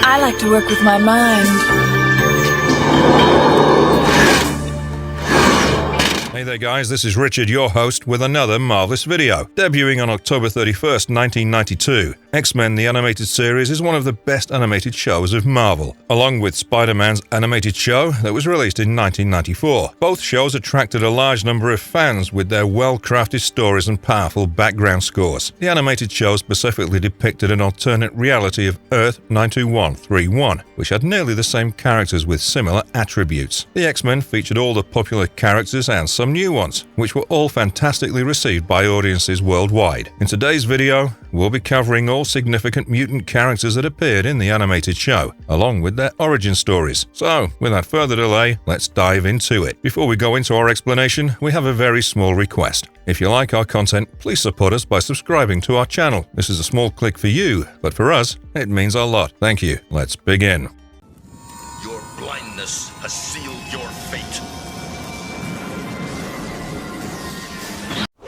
I like to work with my mind. Hey there guys, this is Richard, your host, with another marvelous video. Debuting on October 31st, 1992, X-Men the Animated Series is one of the best animated shows of Marvel, along with Spider-Man's animated show that was released in 1994. Both shows attracted a large number of fans with their well-crafted stories and powerful background scores. The animated show specifically depicted an alternate reality of Earth 92131, which had nearly the same characters with similar attributes. The X-Men featured all the popular characters and some new ones, which were all fantastically received by audiences worldwide. In today's video, we'll be covering all significant mutant characters that appeared in the animated show, along with their origin stories. So, without further delay, let's dive into it. Before we go into our explanation, we have a very small request. If you like our content, please support us by subscribing to our channel. This is a small click for you, but for us, it means a lot. Thank you. Let's begin. Your blindness has sealed your fate.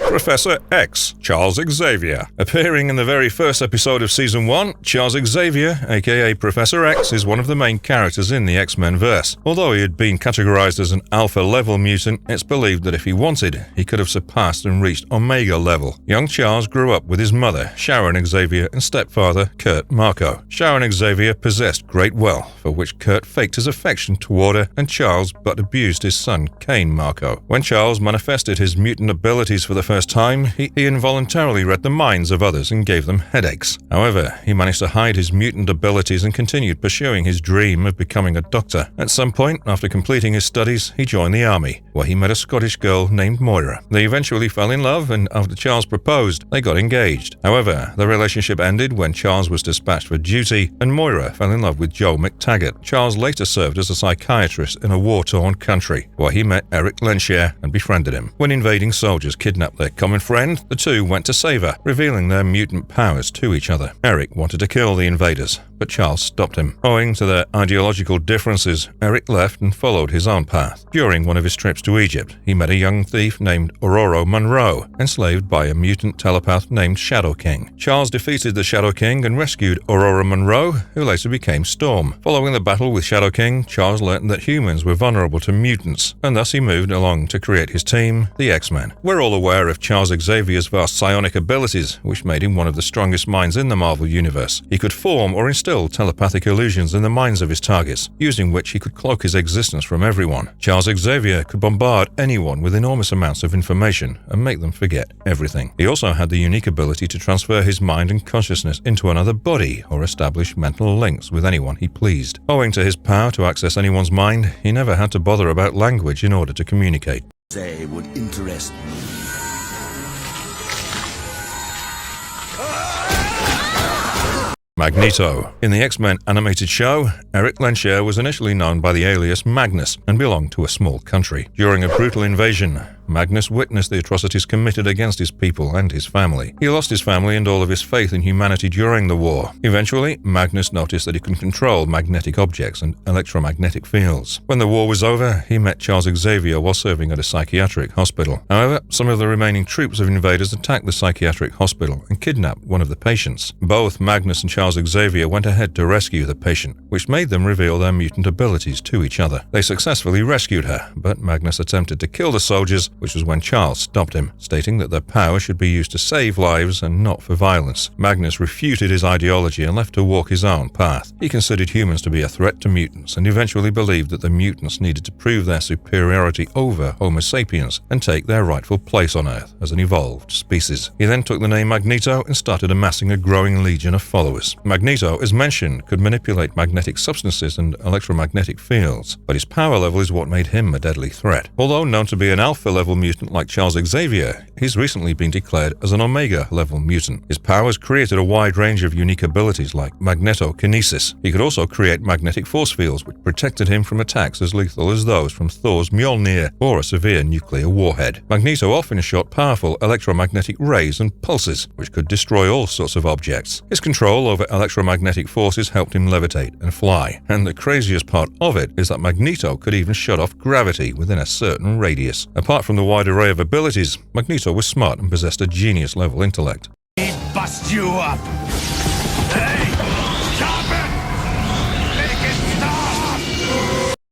Professor X, Charles Xavier. Appearing in the very first episode of Season 1, Charles Xavier, aka Professor X, is one of the main characters in the X-Men verse. Although he had been categorized as an alpha-level mutant, it's believed that if he wanted, he could have surpassed and reached Omega level. Young Charles grew up with his mother, Sharon Xavier, and stepfather, Kurt Marco. Sharon Xavier possessed great wealth, for which Kurt faked his affection toward her, and Charles but abused his son, Kane Marco. When Charles manifested his mutant abilities for the first time, he involuntarily read the minds of others and gave them headaches. However, he managed to hide his mutant abilities and continued pursuing his dream of becoming a doctor. At some point, after completing his studies, he joined the army, where he met a Scottish girl named Moira. They eventually fell in love, and after Charles proposed, they got engaged. However, the relationship ended when Charles was dispatched for duty, and Moira fell in love with Joe McTaggart. Charles later served as a psychiatrist in a war-torn country, where he met Eric Lensher and befriended him. When invading soldiers kidnapped their common friend, the two went to save her, revealing their mutant powers to each other. Eric wanted to kill the invaders, but Charles stopped him. Owing to their ideological differences, Eric left and followed his own path. During one of his trips to Egypt, he met a young thief named Ororo Monroe, enslaved by a mutant telepath named Shadow King. Charles defeated the Shadow King and rescued Ororo Monroe, who later became Storm. Following the battle with Shadow King, Charles learned that humans were vulnerable to mutants, and thus he moved along to create his team, the X-Men. We're all aware of Charles Xavier's vast psionic abilities, which made him one of the strongest minds in the Marvel Universe. He could form or instill telepathic illusions in the minds of his targets, using which he could cloak his existence from everyone. Charles Xavier could bombard anyone with enormous amounts of information and make them forget everything. He also had the unique ability to transfer his mind and consciousness into another body or establish mental links with anyone he pleased. Owing to his power to access anyone's mind, he never had to bother about language in order to communicate. Say would interest me. Magneto. In the X-Men animated show, Eric Lensher was initially known by the alias Magnus and belonged to a small country. During a brutal invasion, Magnus witnessed the atrocities committed against his people and his family. He lost his family and all of his faith in humanity during the war. Eventually, Magnus noticed that he could control magnetic objects and electromagnetic fields. When the war was over, he met Charles Xavier while serving at a psychiatric hospital. However, some of the remaining troops of invaders attacked the psychiatric hospital and kidnapped one of the patients. Both Magnus and Charles Xavier went ahead to rescue the patient, which made them reveal their mutant abilities to each other. They successfully rescued her, but Magnus attempted to kill the soldiers, which was when Charles stopped him, stating that their power should be used to save lives and not for violence. Magnus refuted his ideology and left to walk his own path. He considered humans to be a threat to mutants and eventually believed that the mutants needed to prove their superiority over Homo sapiens and take their rightful place on Earth as an evolved species. He then took the name Magneto and started amassing a growing legion of followers. Magneto, as mentioned, could manipulate magnetic substances and electromagnetic fields, but his power level is what made him a deadly threat. Although known to be an alpha-level mutant like Charles Xavier, he's recently been declared as an Omega-level mutant. His powers created a wide range of unique abilities like magnetokinesis. He could also create magnetic force fields which protected him from attacks as lethal as those from Thor's Mjolnir or a severe nuclear warhead. Magneto often shot powerful electromagnetic rays and pulses, which could destroy all sorts of objects. His control over electromagnetic forces helped him levitate and fly, and the craziest part of it is that Magneto could even shut off gravity within a certain radius. Apart from the wide array of abilities, Magneto was smart and possessed a genius-level intellect. Bust you up! Hey! Stop it!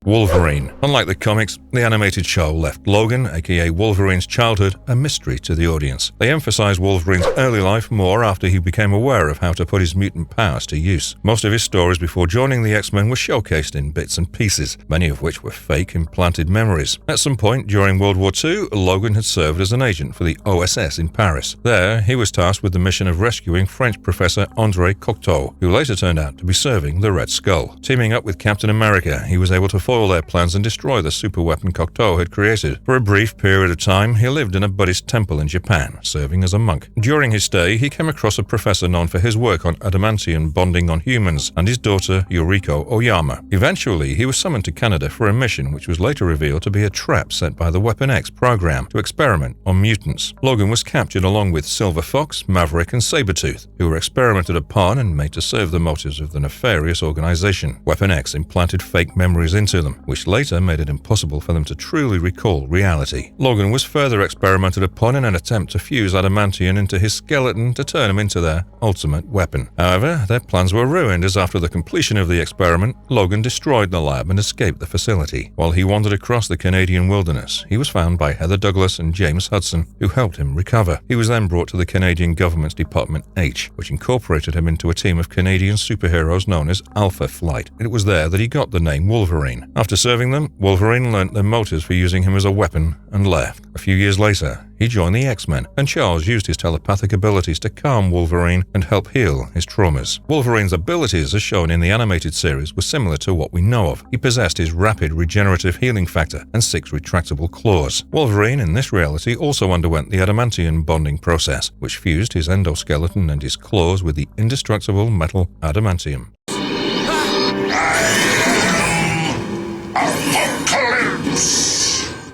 Wolverine. Unlike the comics, the animated show left Logan, aka Wolverine's childhood, a mystery to the audience. They emphasized Wolverine's early life more after he became aware of how to put his mutant powers to use. Most of his stories before joining the X-Men were showcased in bits and pieces, many of which were fake, implanted memories. At some point during World War II, Logan had served as an agent for the OSS in Paris. There, he was tasked with the mission of rescuing French professor André Cocteau, who later turned out to be serving the Red Skull. Teaming up with Captain America, he was able to foil their plans and destroy the superweapon Cocteau had created. For a brief period of time, he lived in a Buddhist temple in Japan, serving as a monk. During his stay, he came across a professor known for his work on adamantium bonding on humans and his daughter Yuriko Oyama. Eventually, he was summoned to Canada for a mission which was later revealed to be a trap set by the Weapon X program to experiment on mutants. Logan was captured along with Silver Fox, Maverick, and Sabretooth, who were experimented upon and made to serve the motives of the nefarious organization. Weapon X implanted fake memories into them, which later made it impossible for them to truly recall reality. Logan was further experimented upon in an attempt to fuse adamantium into his skeleton to turn him into their ultimate weapon. However, their plans were ruined as after the completion of the experiment, Logan destroyed the lab and escaped the facility. While he wandered across the Canadian wilderness, he was found by Heather Douglas and James Hudson, who helped him recover. He was then brought to the Canadian government's Department H, which incorporated him into a team of Canadian superheroes known as Alpha Flight. It was there that he got the name Wolverine. After serving them, Wolverine learnt their motives for using him as a weapon and left. A few years later, he joined the X-Men, and Charles used his telepathic abilities to calm Wolverine and help heal his traumas. Wolverine's abilities, as shown in the animated series, were similar to what we know of. He possessed his rapid regenerative healing factor and 6 retractable claws. Wolverine, in this reality, also underwent the adamantium bonding process, which fused his endoskeleton and his claws with the indestructible metal adamantium.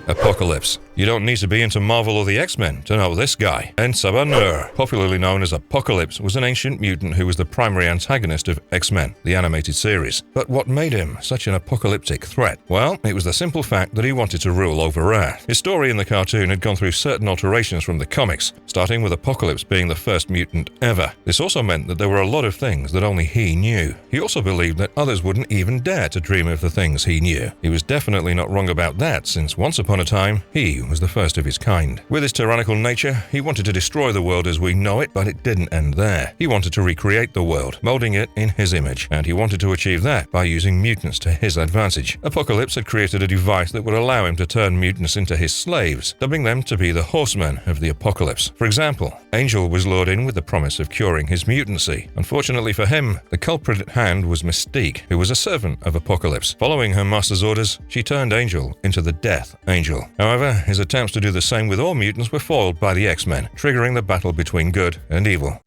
Apocalypse. You don't need to be into Marvel or the X-Men to know this guy. En-Sabanur, popularly known as Apocalypse, was an ancient mutant who was the primary antagonist of X-Men, the animated series. But what made him such an apocalyptic threat? Well, it was the simple fact that he wanted to rule over Earth. His story in the cartoon had gone through certain alterations from the comics, starting with Apocalypse being the first mutant ever. This also meant that there were a lot of things that only he knew. He also believed that others wouldn't even dare to dream of the things he knew. He was definitely not wrong about that, since once upon a time, he was the first of his kind. With his tyrannical nature, he wanted to destroy the world as we know it, but it didn't end there. He wanted to recreate the world, molding it in his image, and he wanted to achieve that by using mutants to his advantage. Apocalypse had created a device that would allow him to turn mutants into his slaves, dubbing them to be the horsemen of the apocalypse. For example, Angel was lured in with the promise of curing his mutancy. Unfortunately for him, the culprit at hand was Mystique, who was a servant of Apocalypse. Following her master's orders, she turned Angel into the Death Angel. However, his attempts to do the same with all mutants were foiled by the X-Men, triggering the battle between good and evil.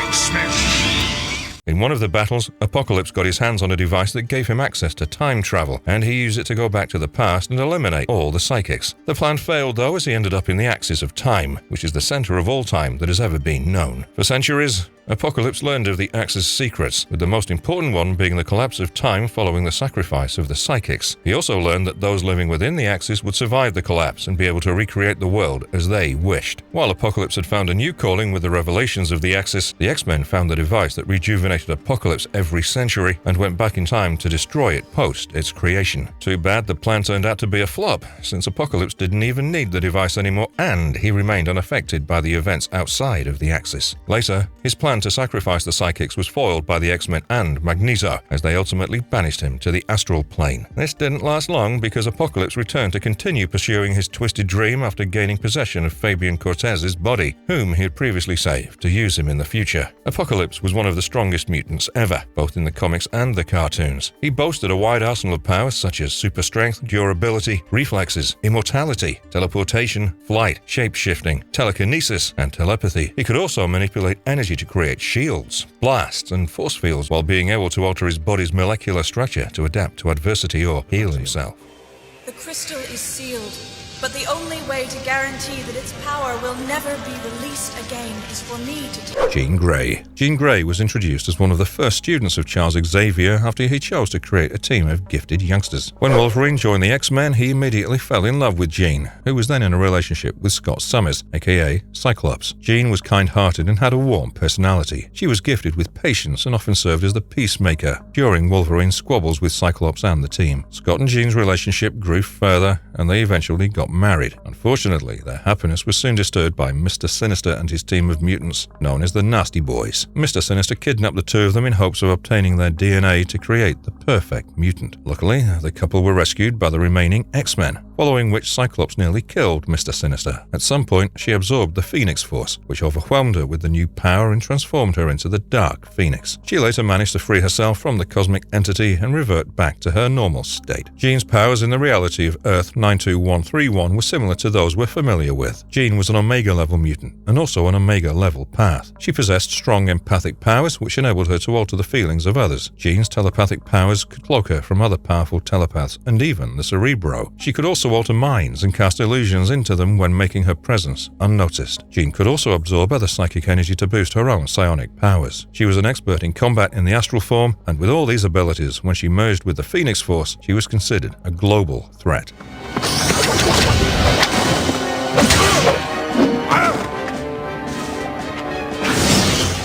X-Men. In one of the battles, Apocalypse got his hands on a device that gave him access to time travel, and he used it to go back to the past and eliminate all the psychics. The plan failed though, as he ended up in the axis of time, which is the center of all time that has ever been known. For centuries, Apocalypse learned of the Axis secrets, with the most important one being the collapse of time following the sacrifice of the psychics. He also learned that those living within the Axis would survive the collapse and be able to recreate the world as they wished. While Apocalypse had found a new calling with the revelations of the Axis, the X-Men found the device that rejuvenated Apocalypse every century and went back in time to destroy it post its creation. Too bad the plan turned out to be a flop, since Apocalypse didn't even need the device anymore and he remained unaffected by the events outside of the Axis. Later, his plan to sacrifice the psychics was foiled by the X-Men and Magneto, as they ultimately banished him to the astral plane. This didn't last long because Apocalypse returned to continue pursuing his twisted dream after gaining possession of Fabian Cortez's body, whom he had previously saved to use him in the future. Apocalypse was one of the strongest mutants ever, both in the comics and the cartoons. He boasted a wide arsenal of powers such as super strength, durability, reflexes, immortality, teleportation, flight, shape-shifting, telekinesis, and telepathy. He could also manipulate energy to create shields, blasts, and force fields while being able to alter his body's molecular structure to adapt to adversity or heal himself. The crystal is sealed. But the only way to guarantee that its power will never be released again is for me to take... Jean Grey. Jean Grey was introduced as one of the first students of Charles Xavier after he chose to create a team of gifted youngsters. When Wolverine joined the X-Men, he immediately fell in love with Jean, who was then in a relationship with Scott Summers, aka Cyclops. Jean was kind-hearted and had a warm personality. She was gifted with patience and often served as the peacemaker during Wolverine's squabbles with Cyclops and the team. Scott and Jean's relationship grew further, and they eventually got married. Unfortunately, their happiness was soon disturbed by Mr. Sinister and his team of mutants, known as the Nasty Boys. Mr. Sinister kidnapped the two of them in hopes of obtaining their DNA to create the perfect mutant. Luckily, the couple were rescued by the remaining X-Men, following which Cyclops nearly killed Mr. Sinister. At some point, she absorbed the Phoenix Force, which overwhelmed her with the new power and transformed her into the Dark Phoenix. She later managed to free herself from the cosmic entity and revert back to her normal state. Jean's powers in the reality of Earth 92131 were similar to those we're familiar with. Jean was an Omega-level mutant, and also an Omega-level path. She possessed strong empathic powers, which enabled her to alter the feelings of others. Jean's telepathic powers could cloak her from other powerful telepaths, and even the Cerebro. She could also alter minds and cast illusions into them when making her presence unnoticed. Jean could also absorb other psychic energy to boost her own psionic powers. She was an expert in combat in the astral form, and with all these abilities, when she merged with the Phoenix Force, she was considered a global threat.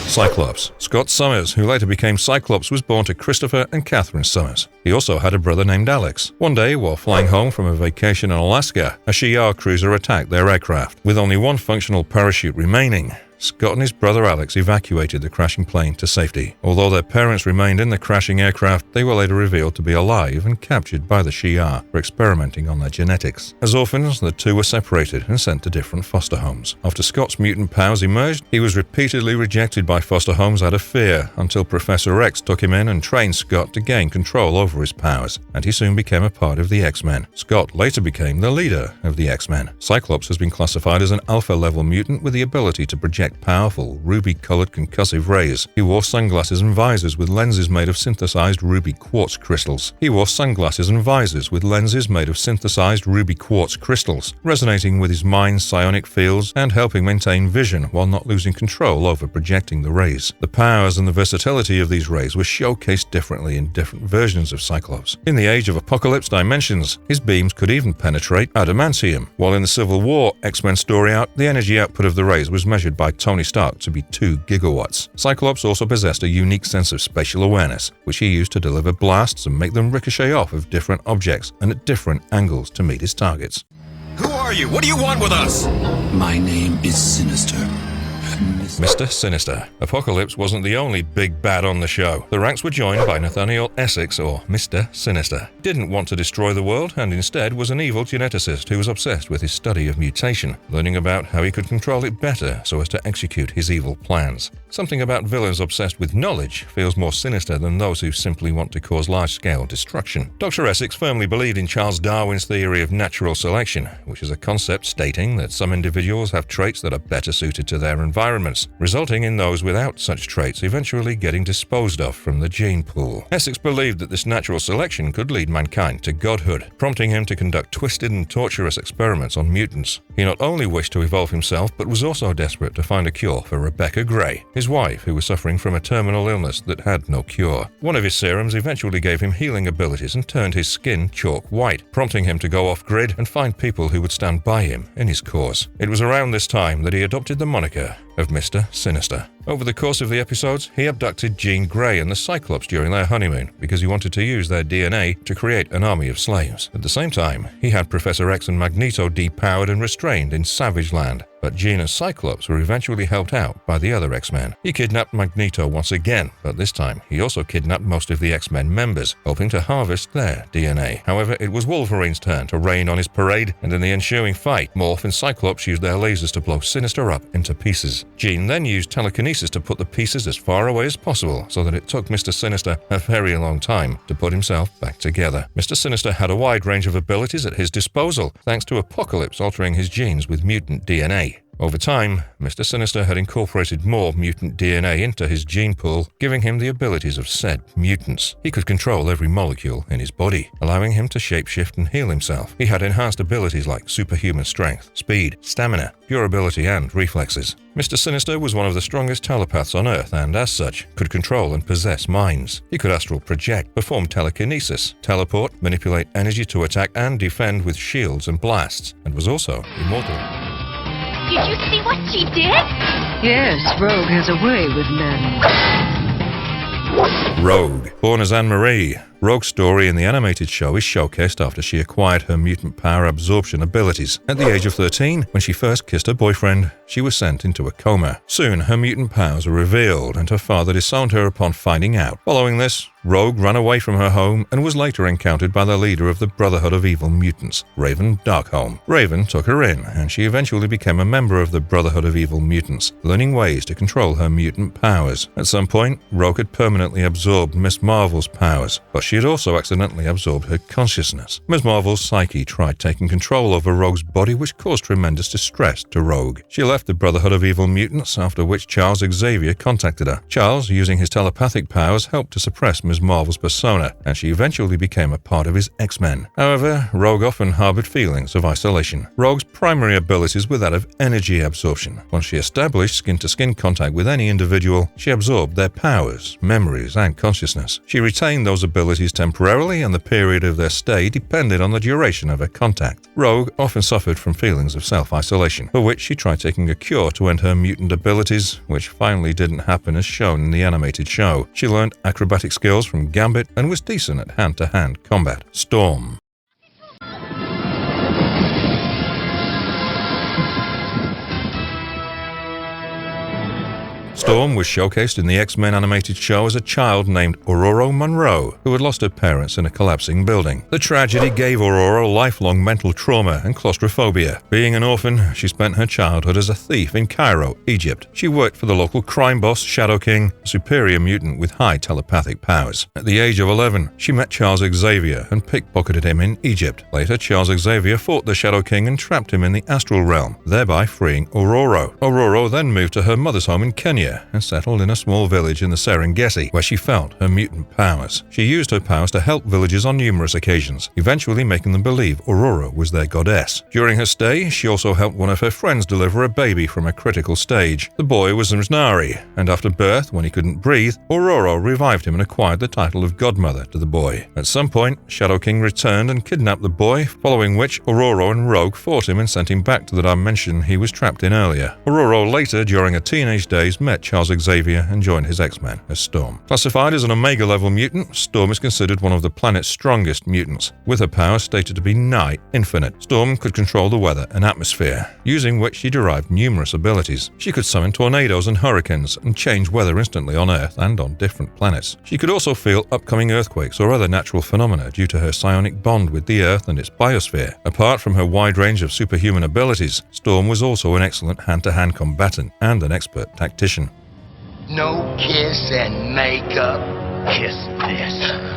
Cyclops. Scott Summers, who later became Cyclops, was born to Christopher and Catherine Summers. He also had a brother named Alex. One day, while flying home from a vacation in Alaska, a Shi'ar cruiser attacked their aircraft. With only one functional parachute remaining, Scott and his brother Alex evacuated the crashing plane to safety. Although their parents remained in the crashing aircraft, they were later revealed to be alive and captured by the Shi'ar for experimenting on their genetics. As orphans, the two were separated and sent to different foster homes. After Scott's mutant powers emerged, he was repeatedly rejected by foster homes out of fear, until Professor X took him in and trained Scott to gain control over his powers, and he soon became a part of the X-Men. Scott later became the leader of the X-Men. Cyclops has been classified as an alpha-level mutant with the ability to project powerful, ruby-colored concussive rays. He wore sunglasses and visors with lenses made of synthesized ruby quartz crystals. Resonating with his mind's psionic fields and helping maintain vision while not losing control over projecting the rays. The powers and the versatility of these rays were showcased differently in different versions of Cyclops. In the Age of Apocalypse dimensions, his beams could even penetrate adamantium, while in the Civil War X-Men story arc, the energy output of the rays was measured by Tony Stark to be 2 gigawatts. Cyclops also possessed a unique sense of spatial awareness, which he used to deliver blasts and make them ricochet off of different objects and at different angles to meet his targets. Who are you? What do you want with us? My name is Sinister. Mr. Sinister. Apocalypse wasn't the only big bad on the show. The ranks were joined by Nathaniel Essex, or Mr. Sinister. He didn't want to destroy the world, and instead was an evil geneticist who was obsessed with his study of mutation, learning about how he could control it better so as to execute his evil plans. Something about villains obsessed with knowledge feels more sinister than those who simply want to cause large-scale destruction. Dr. Essex firmly believed in Charles Darwin's theory of natural selection, which is a concept stating that some individuals have traits that are better suited to their environments, resulting in those without such traits eventually getting disposed of from the gene pool. Essex believed that this natural selection could lead mankind to godhood, prompting him to conduct twisted and torturous experiments on mutants. He not only wished to evolve himself, but was also desperate to find a cure for Rebecca Gray, his wife, who was suffering from a terminal illness that had no cure. One of his serums eventually gave him healing abilities and turned his skin chalk white, prompting him to go off-grid and find people who would stand by him in his cause. It was around this time that he adopted the moniker of Mr. Sinister. Over the course of the episodes, he abducted Jean Grey and the Cyclops during their honeymoon because he wanted to use their DNA to create an army of slaves. At the same time, he had Professor X and Magneto depowered and restrained in Savage Land, but Jean and Cyclops were eventually helped out by the other X-Men. He kidnapped Magneto once again, but this time he also kidnapped most of the X-Men members, hoping to harvest their DNA. However, it was Wolverine's turn to rain on his parade, and in the ensuing fight, Morph and Cyclops used their lasers to blow Sinister up into pieces. Jean then used telekinesis to put the pieces as far away as possible, so that it took Mr. Sinister a very long time to put himself back together. Mr. Sinister had a wide range of abilities at his disposal, thanks to Apocalypse altering his genes with mutant DNA. Over time, Mr. Sinister had incorporated more mutant DNA into his gene pool, giving him the abilities of said mutants. He could control every molecule in his body, allowing him to shapeshift and heal himself. He had enhanced abilities like superhuman strength, speed, stamina, durability, and reflexes. Mr. Sinister was one of the strongest telepaths on Earth and, as such, could control and possess minds. He could astral project, perform telekinesis, teleport, manipulate energy to attack and defend with shields and blasts, and was also immortal. Did you see what she did? Yes, Rogue has a way with men. Rogue. Born as Anne-Marie, Rogue's story in the animated show is showcased after she acquired her mutant power absorption abilities. At the age of 13, when she first kissed her boyfriend, she was sent into a coma. Soon, her mutant powers were revealed, and her father disowned her upon finding out. Following this, Rogue ran away from her home and was later encountered by the leader of the Brotherhood of Evil Mutants, Raven Darkholme. Raven took her in, and she eventually became a member of the Brotherhood of Evil Mutants, learning ways to control her mutant powers. At some point, Rogue had permanently absorbed Ms. Marvel's powers, but she had also accidentally absorbed her consciousness. Ms. Marvel's psyche tried taking control over Rogue's body, which caused tremendous distress to Rogue. She left the Brotherhood of Evil Mutants, after which Charles Xavier contacted her. Charles, using his telepathic powers, helped to suppress Ms. Marvel's persona, and she eventually became a part of his X-Men. However, Rogue often harbored feelings of isolation. Rogue's primary abilities were that of energy absorption. Once she established skin-to-skin contact with any individual, she absorbed their powers, memories, and consciousness. She retained those abilities temporarily, and the period of their stay depended on the duration of her contact. Rogue often suffered from feelings of self-isolation, for which she tried taking a cure to end her mutant abilities, which finally didn't happen as shown in the animated show. She learned acrobatic skills from Gambit and was decent at hand-to-hand combat. Storm. Storm was showcased in the X-Men animated show as a child named Aurora Monroe, who had lost her parents in a collapsing building. The tragedy gave Aurora lifelong mental trauma and claustrophobia. Being an orphan, she spent her childhood as a thief in Cairo, Egypt. She worked for the local crime boss, Shadow King, a superior mutant with high telepathic powers. At the age of 11, she met Charles Xavier and pickpocketed him in Egypt. Later, Charles Xavier fought the Shadow King and trapped him in the astral realm, thereby freeing Aurora. Aurora then moved to her mother's home in Kenya and settled in a small village in the Serengeti, where she felt her mutant powers. She used her powers to help villagers on numerous occasions, eventually making them believe Aurora was their goddess. During her stay, she also helped one of her friends deliver a baby from a critical stage. The boy was Msnari, and after birth, when he couldn't breathe, Aurora revived him and acquired the title of godmother to the boy. At some point, Shadow King returned and kidnapped the boy, following which Aurora and Rogue fought him and sent him back to the dimension he was trapped in earlier. Aurora later, during her teenage days, met Charles Xavier and joined his X-Men as Storm. Classified as an Omega-level mutant, Storm is considered one of the planet's strongest mutants, with her power stated to be nigh infinite. Storm could control the weather and atmosphere, using which she derived numerous abilities. She could summon tornadoes and hurricanes and change weather instantly on Earth and on different planets. She could also feel upcoming earthquakes or other natural phenomena due to her psionic bond with the Earth and its biosphere. Apart from her wide range of superhuman abilities, Storm was also an excellent hand-to-hand combatant and an expert tactician. No kiss and makeup. Kiss this.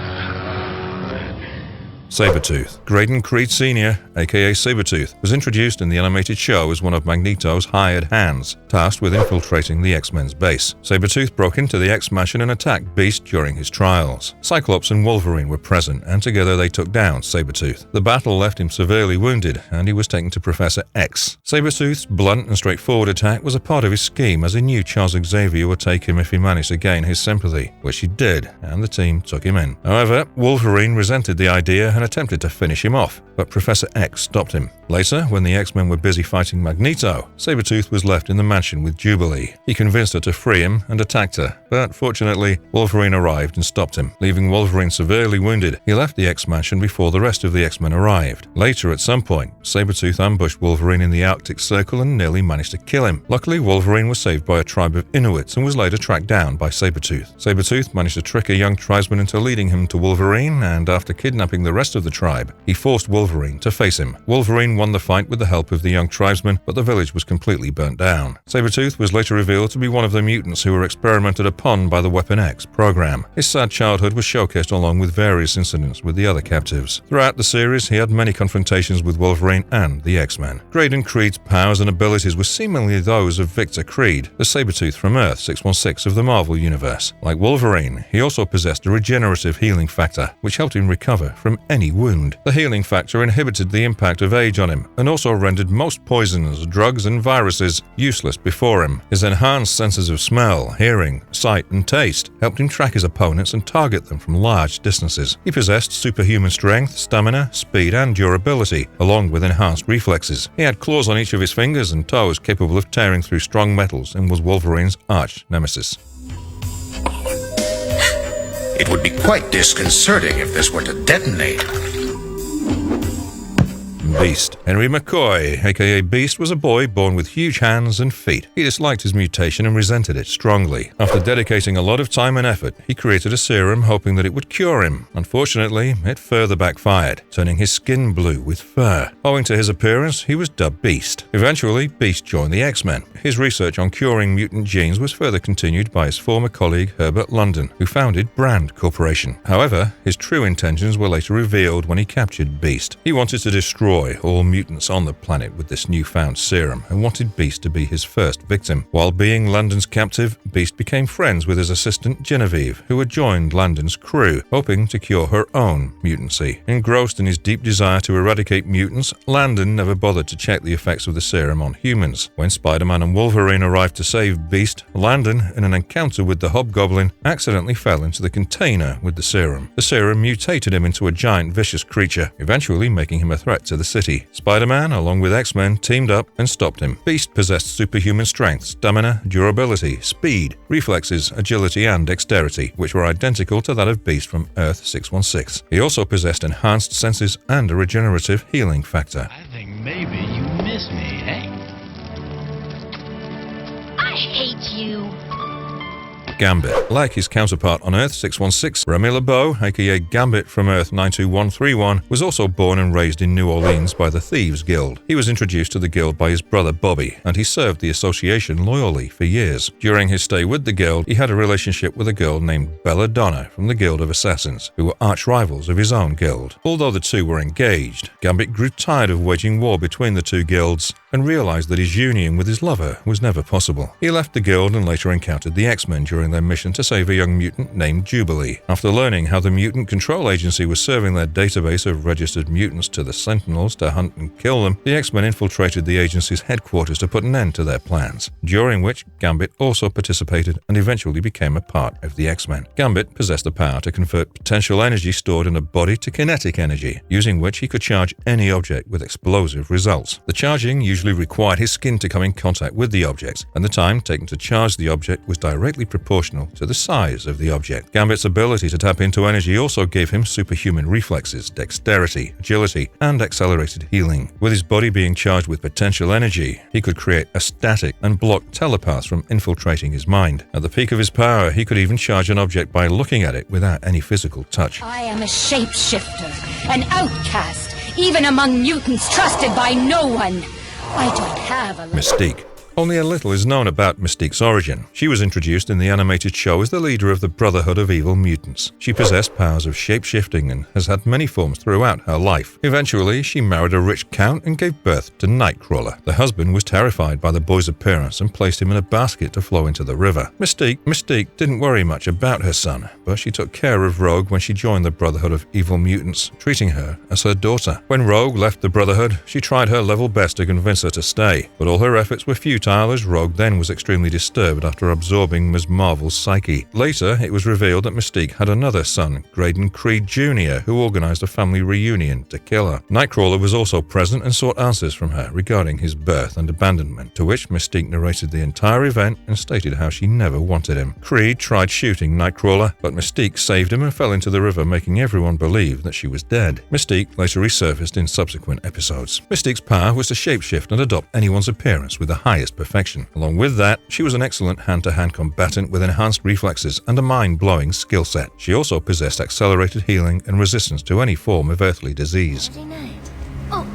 Sabretooth. Graydon Creed Sr., aka Sabretooth, was introduced in the animated show as one of Magneto's hired hands, tasked with infiltrating the X-Men's base. Sabretooth broke into the X-Mansion and attacked Beast during his trials. Cyclops and Wolverine were present, and together they took down Sabretooth. The battle left him severely wounded, and he was taken to Professor X. Sabretooth's blunt and straightforward attack was a part of his scheme, as he knew Charles Xavier would take him if he managed to gain his sympathy, which he did, and the team took him in. However, Wolverine resented the idea and attempted to finish him off, but Professor X stopped him. Later, when the X-Men were busy fighting Magneto, Sabretooth was left in the mansion with Jubilee. He convinced her to free him and attacked her, but fortunately, Wolverine arrived and stopped him. Leaving Wolverine severely wounded, he left the X-Mansion before the rest of the X-Men arrived. Later, at some point, Sabretooth ambushed Wolverine in the Arctic Circle and nearly managed to kill him. Luckily, Wolverine was saved by a tribe of Inuits and was later tracked down by Sabretooth. Sabretooth managed to trick a young tribesman into leading him to Wolverine, and after kidnapping the rest rest of the tribe. He forced Wolverine to face him. Wolverine won the fight with the help of the young tribesmen, but the village was completely burnt down. Sabretooth was later revealed to be one of the mutants who were experimented upon by the Weapon X program. His sad childhood was showcased along with various incidents with the other captives. Throughout the series, he had many confrontations with Wolverine and the X-Men. Graydon Creed's powers and abilities were seemingly those of Victor Creed, the Sabretooth from Earth 616 of the Marvel Universe. Like Wolverine, he also possessed a regenerative healing factor, which helped him recover from any wound. The healing factor inhibited the impact of age on him, and also rendered most poisons, drugs, and viruses useless before him. His enhanced senses of smell, hearing, sight, and taste helped him track his opponents and target them from large distances. He possessed superhuman strength, stamina, speed, and durability, along with enhanced reflexes. He had claws on each of his fingers and toes capable of tearing through strong metals and was Wolverine's arch nemesis. It would be quite disconcerting if this were to detonate. Beast. Henry McCoy, aka Beast, was a boy born with huge hands and feet. He disliked his mutation and resented it strongly. After dedicating a lot of time and effort, he created a serum hoping that it would cure him. Unfortunately, it further backfired, turning his skin blue with fur. Owing to his appearance, he was dubbed Beast. Eventually, Beast joined the X-Men. His research on curing mutant genes was further continued by his former colleague Herbert London, who founded Brand Corporation. However, his true intentions were later revealed when he captured Beast. He wanted to destroy all mutants on the planet with this newfound serum and wanted Beast to be his first victim. While being London's captive, Beast became friends with his assistant Genevieve, who had joined London's crew, hoping to cure her own mutancy. Engrossed in his deep desire to eradicate mutants, Landon never bothered to check the effects of the serum on humans. When Spider-Man and Wolverine arrived to save Beast, Landon, in an encounter with the Hobgoblin, accidentally fell into the container with the serum. The serum mutated him into a giant vicious creature, eventually making him a threat to the city. Spider-Man, along with X-Men, teamed up and stopped him. Beast possessed superhuman strength, stamina, durability, speed, reflexes, agility, and dexterity, which were identical to that of Beast from Earth 616. He also possessed enhanced senses and a regenerative healing factor. I think maybe you miss me, eh? I hate you. Gambit. Like his counterpart on Earth 616, Remy LeBeau, aka Gambit from Earth 92131, was also born and raised in New Orleans by the Thieves Guild. He was introduced to the guild by his brother Bobby, and he served the association loyally for years. During his stay with the guild, he had a relationship with a girl named Belladonna from the Guild of Assassins, who were arch rivals of his own guild. Although the two were engaged, Gambit grew tired of waging war between the two guilds and realized that his union with his lover was never possible. He left the guild and later encountered the X-Men during their mission to save a young mutant named Jubilee. After learning how the Mutant Control Agency was serving their database of registered mutants to the Sentinels to hunt and kill them, the X-Men infiltrated the agency's headquarters to put an end to their plans, during which Gambit also participated and eventually became a part of the X-Men. Gambit possessed the power to convert potential energy stored in a body to kinetic energy, using which he could charge any object with explosive results. The charging usually required his skin to come in contact with the object, and the time taken to charge the object was directly proportional to the size of the object. Gambit's ability to tap into energy also gave him superhuman reflexes, dexterity, agility, and accelerated healing. With his body being charged with potential energy, he could create a static and block telepaths from infiltrating his mind. At the peak of his power, he could even charge an object by looking at it without any physical touch. I am a shapeshifter, an outcast, even among mutants trusted by no one. I don't have a... Mystique. Only a little is known about Mystique's origin. She was introduced in the animated show as the leader of the Brotherhood of Evil Mutants. She possessed powers of shape-shifting and has had many forms throughout her life. Eventually, she married a rich count and gave birth to Nightcrawler. The husband was terrified by the boy's appearance and placed him in a basket to flow into the river. Mystique didn't worry much about her son, but she took care of Rogue when she joined the Brotherhood of Evil Mutants, treating her as her daughter. When Rogue left the Brotherhood, she tried her level best to convince her to stay, but all her efforts were futile as Rogue then was extremely disturbed after absorbing Ms. Marvel's psyche. Later, it was revealed that Mystique had another son, Graydon Creed Jr., who organized a family reunion to kill her. Nightcrawler was also present and sought answers from her regarding his birth and abandonment, to which Mystique narrated the entire event and stated how she never wanted him. Creed tried shooting Nightcrawler, but Mystique saved him and fell into the river, making everyone believe that she was dead. Mystique later resurfaced in subsequent episodes. Mystique's power was to shapeshift and adopt anyone's appearance with the highest perfection. Along with that, she was an excellent hand-to-hand combatant with enhanced reflexes and a mind-blowing skill set. She also possessed accelerated healing and resistance to any form of earthly disease. Oh,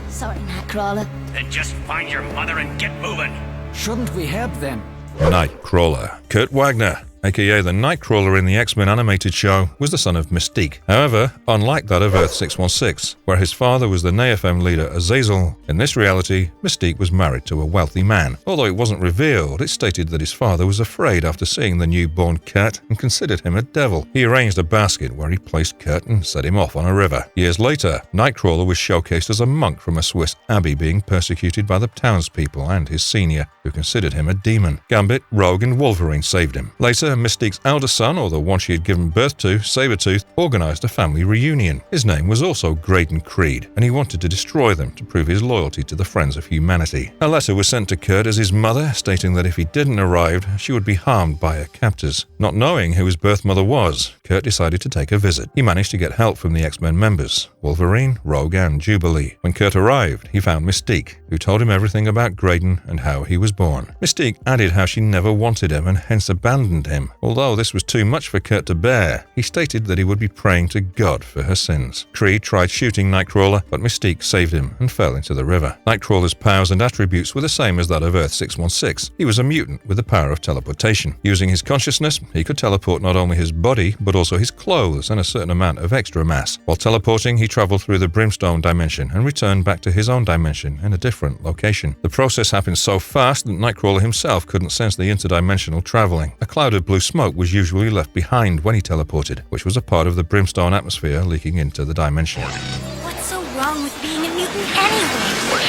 sorry, Nightcrawler. Then just find your mother and get moving. Shouldn't we help them? Nightcrawler. Kurt Wagner, aka the Nightcrawler in the X-Men animated show, was the son of Mystique. However, unlike that of Earth 616, where his father was the Neophem leader Azazel, in this reality, Mystique was married to a wealthy man. Although it wasn't revealed, it stated that his father was afraid after seeing the newborn Kurt and considered him a devil. He arranged a basket where he placed Kurt and set him off on a river. Years later, Nightcrawler was showcased as a monk from a Swiss abbey being persecuted by the townspeople and his senior, who considered him a demon. Gambit, Rogue, and Wolverine saved him. Later, Mystique's elder son, or the one she had given birth to, Sabretooth, organized a family reunion. His name was also Graydon Creed, and he wanted to destroy them to prove his loyalty to the Friends of Humanity. A letter was sent to Kurt as his mother, stating that if he didn't arrive, she would be harmed by her captors. Not knowing who his birth mother was, Kurt decided to take a visit. He managed to get help from the X-Men members, Wolverine, Rogue, and Jubilee. When Kurt arrived, he found Mystique, who told him everything about Graydon and how he was born. Mystique added how she never wanted him and hence abandoned him. Although this was too much for Kurt to bear, he stated that he would be praying to God for her sins. Creed tried shooting Nightcrawler, but Mystique saved him and fell into the river. Nightcrawler's powers and attributes were the same as that of Earth 616. He was a mutant with the power of teleportation. Using his consciousness, he could teleport not only his body, but also his clothes and a certain amount of extra mass. While teleporting, he traveled through the Brimstone dimension and returned back to his own dimension in a different location. The process happened so fast that Nightcrawler himself couldn't sense the interdimensional traveling. A cloud of blue smoke was usually left behind when he teleported, which was a part of the Brimstone atmosphere leaking into the dimension. What's so wrong with being a mutant anyway?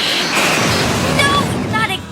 No, not again!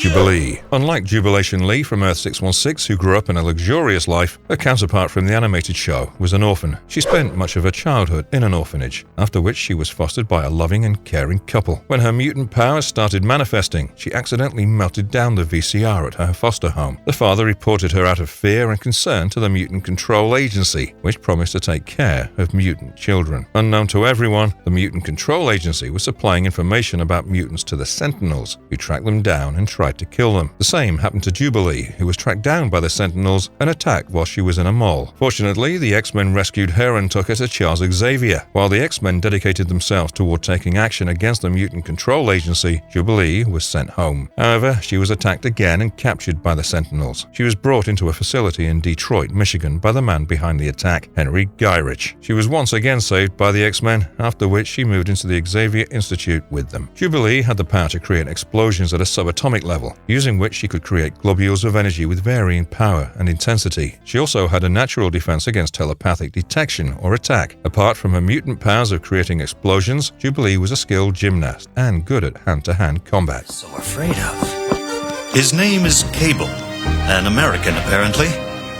Jubilee. Unlike Jubilation Lee from Earth 616, who grew up in a luxurious life, her counterpart from the animated show was an orphan. She spent much of her childhood in an orphanage, after which she was fostered by a loving and caring couple. When her mutant powers started manifesting, she accidentally melted down the VCR at her foster home. The father reported her out of fear and concern to the Mutant Control Agency, which promised to take care of mutant children. Unknown to everyone, the Mutant Control Agency was supplying information about mutants to the Sentinels, who tracked them down and tried to kill them. The same happened to Jubilee, who was tracked down by the Sentinels and attacked while she was in a mall. Fortunately, the X-Men rescued her and took her to Charles Xavier. While the X-Men dedicated themselves toward taking action against the Mutant Control Agency, Jubilee was sent home. However, she was attacked again and captured by the Sentinels. She was brought into a facility in Detroit, Michigan by the man behind the attack, Henry Gyrich. She was once again saved by the X-Men, after which she moved into the Xavier Institute with them. Jubilee had the power to create explosions at a subatomic level, using which she could create globules of energy with varying power and intensity. She also had a natural defense against telepathic detection or attack. Apart from her mutant powers of creating explosions, Jubilee was a skilled gymnast and good at hand-to-hand combat. So afraid of. His name is Cable, an American apparently.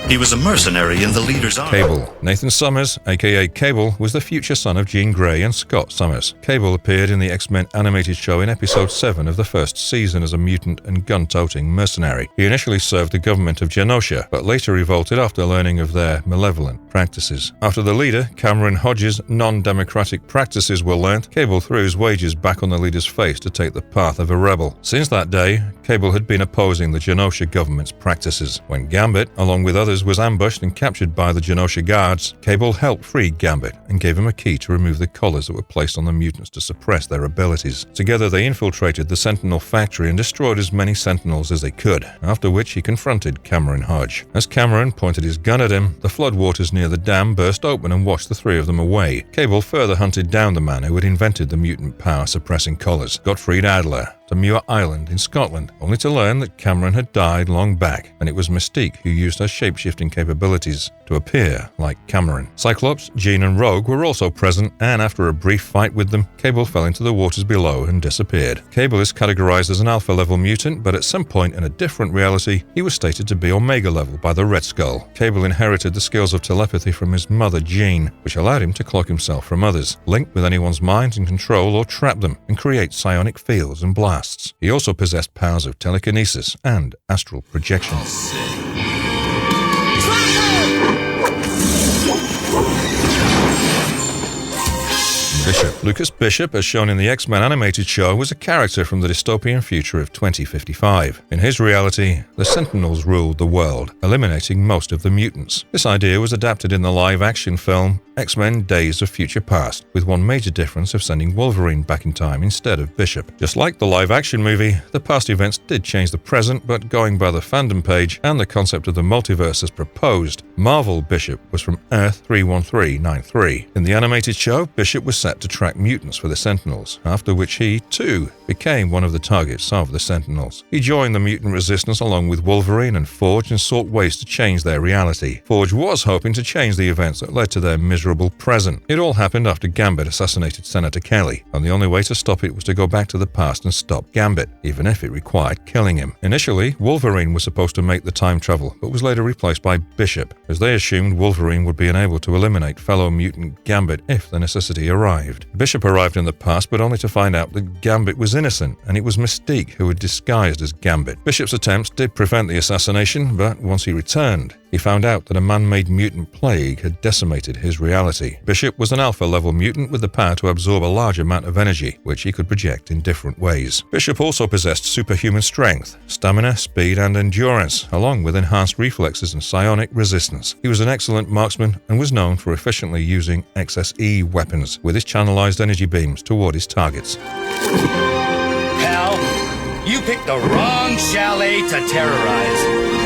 He was a mercenary in the leader's army. Cable. Nathan Summers, aka Cable, was the future son of Jean Grey and Scott Summers. Cable appeared in the X-Men animated show in episode 7 of the first season as a mutant and gun-toting mercenary. He initially served the government of Genosha, but later revolted after learning of their malevolent practices. After the leader, Cameron Hodges' non-democratic practices were learnt, Cable threw his wages back on the leader's face to take the path of a rebel. Since that day, Cable had been opposing the Genosha government's practices. When Gambit, along with others, was ambushed and captured by the Genosha guards, Cable helped free Gambit and gave him a key to remove the collars that were placed on the mutants to suppress their abilities. Together they infiltrated the Sentinel factory and destroyed as many Sentinels as they could, after which he confronted Cameron Hodge. As Cameron pointed his gun at him, the floodwaters near the dam burst open and washed the three of them away. Cable further hunted down the man who had invented the mutant power-suppressing collars, Gottfried Adler, to Muir Island in Scotland, only to learn that Cameron had died long back, and it was Mystique who used her shape-shifting capabilities to appear like Cameron. Cyclops, Jean, and Rogue were also present, and after a brief fight with them, Cable fell into the waters below and disappeared. Cable is categorized as an alpha-level mutant, but at some point in a different reality, he was stated to be omega-level by the Red Skull. Cable inherited the skills of telepathy from his mother, Jean, which allowed him to cloak himself from others, link with anyone's mind and control or trap them, and create psionic fields and blasts. He also possessed powers of telekinesis and astral projection. Bishop. Lucas Bishop, as shown in the X-Men animated show, was a character from the dystopian future of 2055. In his reality, the Sentinels ruled the world, eliminating most of the mutants. This idea was adapted in the live-action film X-Men Days of Future Past, with one major difference of sending Wolverine back in time instead of Bishop. Just like the live-action movie, the past events did change the present, but going by the fandom page and the concept of the multiverse as proposed, Marvel Bishop was from Earth 31393. In the animated show, Bishop was set to track mutants for the Sentinels, after which he, too, became one of the targets of the Sentinels. He joined the mutant resistance along with Wolverine and Forge and sought ways to change their reality. Forge was hoping to change the events that led to their miserable present. It all happened after Gambit assassinated Senator Kelly, and the only way to stop it was to go back to the past and stop Gambit, even if it required killing him. Initially, Wolverine was supposed to make the time travel, but was later replaced by Bishop, as they assumed Wolverine would be unable to eliminate fellow mutant Gambit if the necessity arrived. Bishop arrived in the past, but only to find out that Gambit was innocent, and it was Mystique who had disguised as Gambit. Bishop's attempts did prevent the assassination, but once he returned, he found out that a man-made mutant plague had decimated his reality. Bishop was an alpha-level mutant with the power to absorb a large amount of energy, which he could project in different ways. Bishop also possessed superhuman strength, stamina, speed, and endurance, along with enhanced reflexes and psionic resistance. He was an excellent marksman and was known for efficiently using XSE weapons with his channelized energy beams toward his targets. Pal, you picked the wrong chalet to terrorize.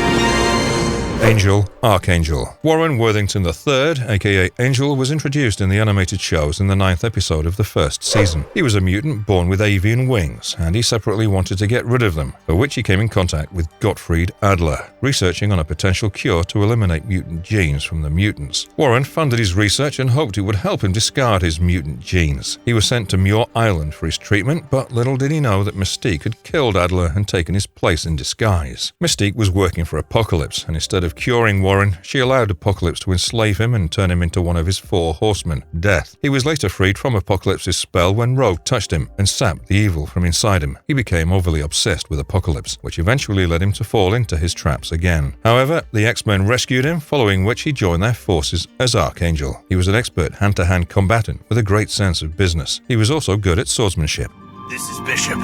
Angel, Archangel. Warren Worthington III, aka Angel, was introduced in the animated shows in the 9th episode of the first season. He was a mutant born with avian wings, and he separately wanted to get rid of them, for which he came in contact with Gottfried Adler, researching on a potential cure to eliminate mutant genes from the mutants. Warren funded his research and hoped it would help him discard his mutant genes. He was sent to Muir Island for his treatment, but little did he know that Mystique had killed Adler and taken his place in disguise. Mystique was working for Apocalypse, and instead of curing Warren, she allowed Apocalypse to enslave him and turn him into one of his 4 horsemen, Death. He was later freed from Apocalypse's spell when Rogue touched him and sapped the evil from inside him. He became overly obsessed with Apocalypse, which eventually led him to fall into his traps again. However, the X-Men rescued him, following which he joined their forces as Archangel. He was an expert hand-to-hand combatant with a great sense of business. He was also good at swordsmanship. This is Bishop.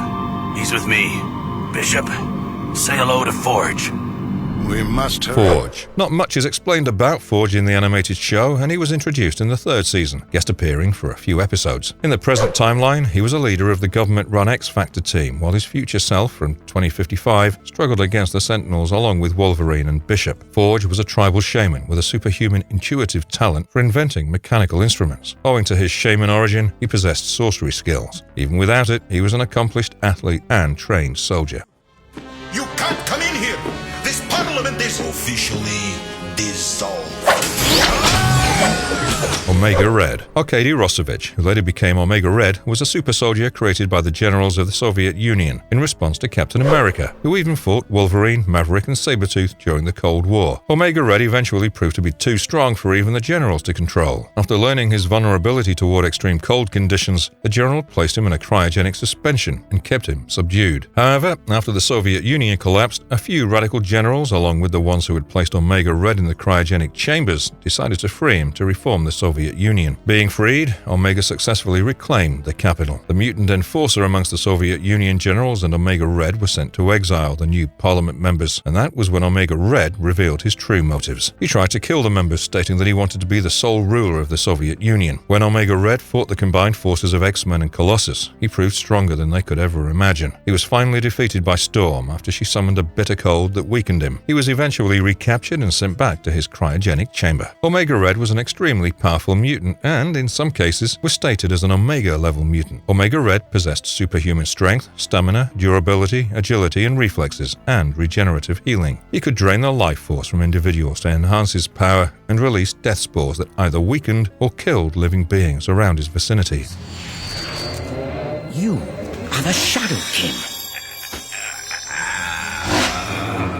He's with me. Bishop, say hello to Forge. We must hurry. Forge. Not much is explained about Forge in the animated show, and he was introduced in the 3rd season, guest appearing for a few episodes. In the present timeline, he was a leader of the government-run X-Factor team, while his future self from 2055 struggled against the Sentinels along with Wolverine and Bishop. Forge was a tribal shaman with a superhuman intuitive talent for inventing mechanical instruments. Owing to his shaman origin, he possessed sorcery skills. Even without it, he was an accomplished athlete and trained soldier. You can't come in here! This parliament is officially dissolved. Omega Red. Arkady Rossovich, who later became Omega Red, was a super soldier created by the generals of the Soviet Union in response to Captain America, who even fought Wolverine, Maverick, and Sabretooth during the Cold War. Omega Red eventually proved to be too strong for even the generals to control. After learning his vulnerability toward extreme cold conditions, the general placed him in a cryogenic suspension and kept him subdued. However, after the Soviet Union collapsed, a few radical generals, along with the ones who had placed Omega Red in the cryogenic chambers, decided to free him to reform the Soviet Union. Being freed, Omega successfully reclaimed the capital. The mutant enforcer amongst the Soviet Union generals and Omega Red were sent to exile the new parliament members, and that was when Omega Red revealed his true motives. He tried to kill the members, stating that he wanted to be the sole ruler of the Soviet Union. When Omega Red fought the combined forces of X-Men and Colossus, he proved stronger than they could ever imagine. He was finally defeated by Storm after she summoned a bitter cold that weakened him. He was eventually recaptured and sent back to his cryogenic chamber. Omega Red was an extremely powerful mutant and, in some cases, was stated as an Omega-level mutant. Omega Red possessed superhuman strength, stamina, durability, agility, and reflexes, and regenerative healing. He could drain the life force from individuals to enhance his power and release death spores that either weakened or killed living beings around his vicinity. You are the Shadow King.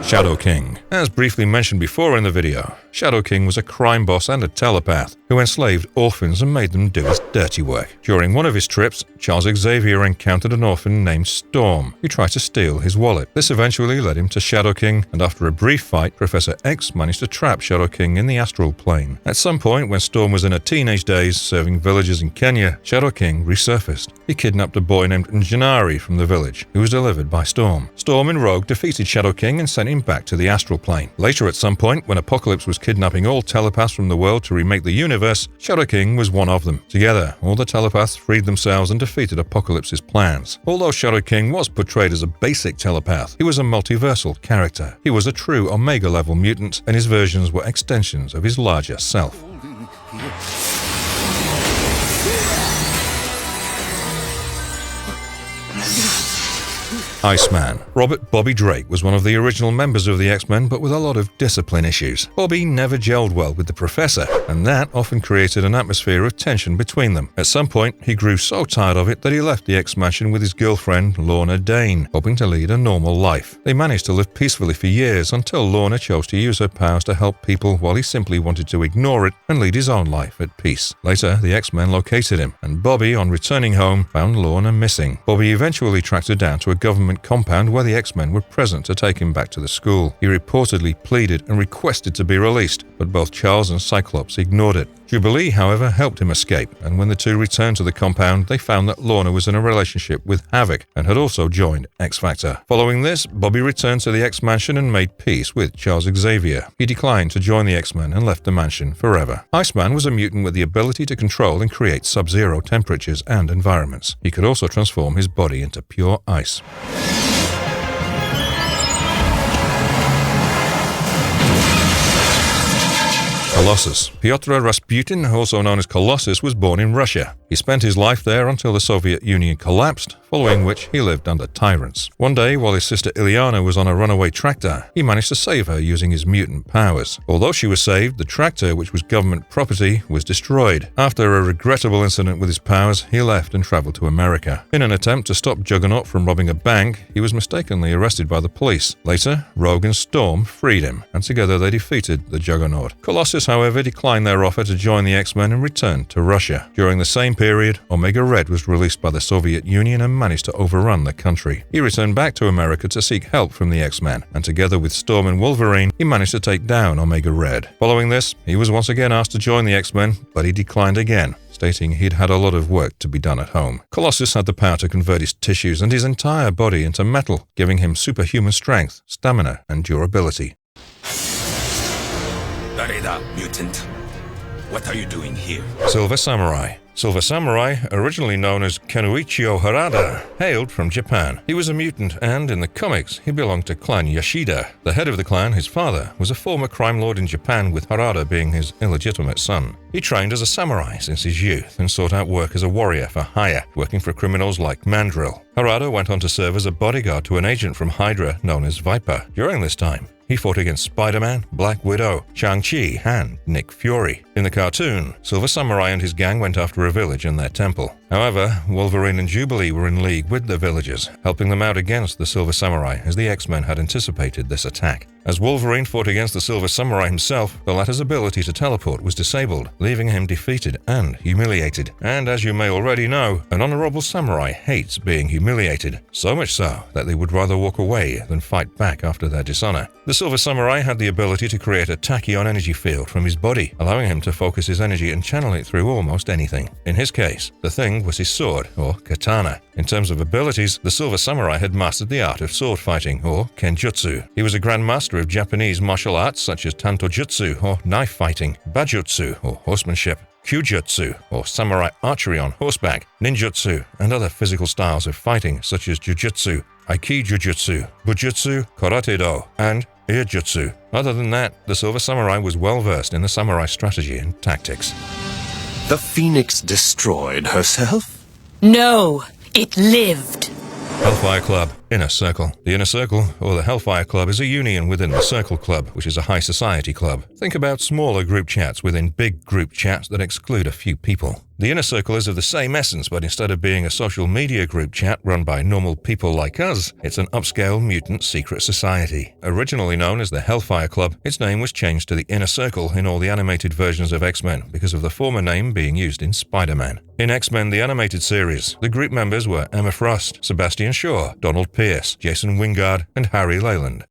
Shadow King. As briefly mentioned before in the video, Shadow King was a crime boss and a telepath who enslaved orphans and made them do his dirty work. During one of his trips, Charles Xavier encountered an orphan named Storm, who tried to steal his wallet. This eventually led him to Shadow King, and after a brief fight, Professor X managed to trap Shadow King in the astral plane. At some point, when Storm was in her teenage days serving villagers in Kenya, Shadow King resurfaced. He kidnapped a boy named Njanari from the village, who was delivered by Storm. Storm and Rogue defeated Shadow King and sent him back to the astral plane. Later, at some point, when Apocalypse was kidnapping all telepaths from the world to remake the universe, Shadow King was one of them. Together, all the telepaths freed themselves and defeated Apocalypse's plans. Although Shadow King was portrayed as a basic telepath, he was a multiversal character. He was a true Omega-level mutant, and his versions were extensions of his larger self. Iceman. Robert Bobby Drake was one of the original members of the X-Men, but with a lot of discipline issues. Bobby never gelled well with the Professor, and that often created an atmosphere of tension between them. At some point, he grew so tired of it that he left the X-Mansion with his girlfriend, Lorna Dane, hoping to lead a normal life. They managed to live peacefully for years until Lorna chose to use her powers to help people while he simply wanted to ignore it and lead his own life at peace. Later, the X-Men located him, and Bobby, on returning home, found Lorna missing. Bobby eventually tracked her down to a government compound where the X-Men were present to take him back to the school. He reportedly pleaded and requested to be released, but both Charles and Cyclops ignored it. Jubilee, however, helped him escape, and when the two returned to the compound, they found that Lorna was in a relationship with Havoc and had also joined X-Factor. Following this, Bobby returned to the X-Mansion and made peace with Charles Xavier. He declined to join the X-Men and left the mansion forever. Iceman was a mutant with the ability to control and create sub-zero temperatures and environments. He could also transform his body into pure ice. Colossus. Pyotr Rasputin, also known as Colossus, was born in Russia. He spent his life there until the Soviet Union collapsed, following which he lived under tyrants. One day, while his sister Ilyana was on a runaway tractor, he managed to save her using his mutant powers. Although she was saved, the tractor, which was government property, was destroyed. After a regrettable incident with his powers, he left and traveled to America. In an attempt to stop Juggernaut from robbing a bank, he was mistakenly arrested by the police. Later, Rogue and Storm freed him, and together they defeated the Juggernaut. Colossus, however, declined their offer to join the X-Men and returned to Russia. During the same period, Omega Red was released by the Soviet Union and managed to overrun the country. He returned back to America to seek help from the X-Men, and together with Storm and Wolverine, he managed to take down Omega Red. Following this, he was once again asked to join the X-Men, but he declined again, stating he'd had a lot of work to be done at home. Colossus had the power to convert his tissues and his entire body into metal, giving him superhuman strength, stamina, and durability. Dareda, mutant. What are you doing here? Silver Samurai. Silver Samurai, originally known as Kenuichio Harada, hailed from Japan. He was a mutant and, in the comics, he belonged to Clan Yashida. The head of the clan, his father, was a former crime lord in Japan, with Harada being his illegitimate son. He trained as a samurai since his youth and sought out work as a warrior for hire, working for criminals like Mandrill. Harada went on to serve as a bodyguard to an agent from Hydra known as Viper. During this time, he fought against Spider-Man, Black Widow, Shang-Chi, and Nick Fury. In the cartoon, Silver Samurai and his gang went after a village and their temple. However, Wolverine and Jubilee were in league with the villagers, helping them out against the Silver Samurai as the X-Men had anticipated this attack. As Wolverine fought against the Silver Samurai himself, the latter's ability to teleport was disabled, leaving him defeated and humiliated. And as you may already know, an honorable samurai hates being humiliated, so much so that they would rather walk away than fight back after their dishonor. The Silver Samurai had the ability to create a tachyon energy field from his body, allowing him to focus his energy and channel it through almost anything. In his case, the thing was his sword, or katana. In terms of abilities, the Silver Samurai had mastered the art of sword fighting, or kenjutsu. He was a grandmaster of Japanese martial arts such as tantojutsu, or knife fighting, bajutsu, or horsemanship, kyujutsu, or samurai archery on horseback, ninjutsu, and other physical styles of fighting such as jujutsu, aikijujutsu, bujutsu, karate-do, and irjutsu. Other than that, the Silver Samurai was well versed in the samurai strategy and tactics. The Phoenix destroyed herself? No, it lived. Hellfire Club, Inner Circle. The Inner Circle, or the Hellfire Club, is a union within the Circle Club, which is a high society club. Think about smaller group chats within big group chats that exclude a few people. The Inner Circle is of the same essence, but instead of being a social media group chat run by normal people like us, it's an upscale mutant secret society. Originally known as the Hellfire Club, its name was changed to the Inner Circle in all the animated versions of X-Men because of the former name being used in Spider-Man. In X-Men the Animated Series, the group members were Emma Frost, Sebastian Shaw, Donald Pierce, Jason Wingard, and Harry Leyland.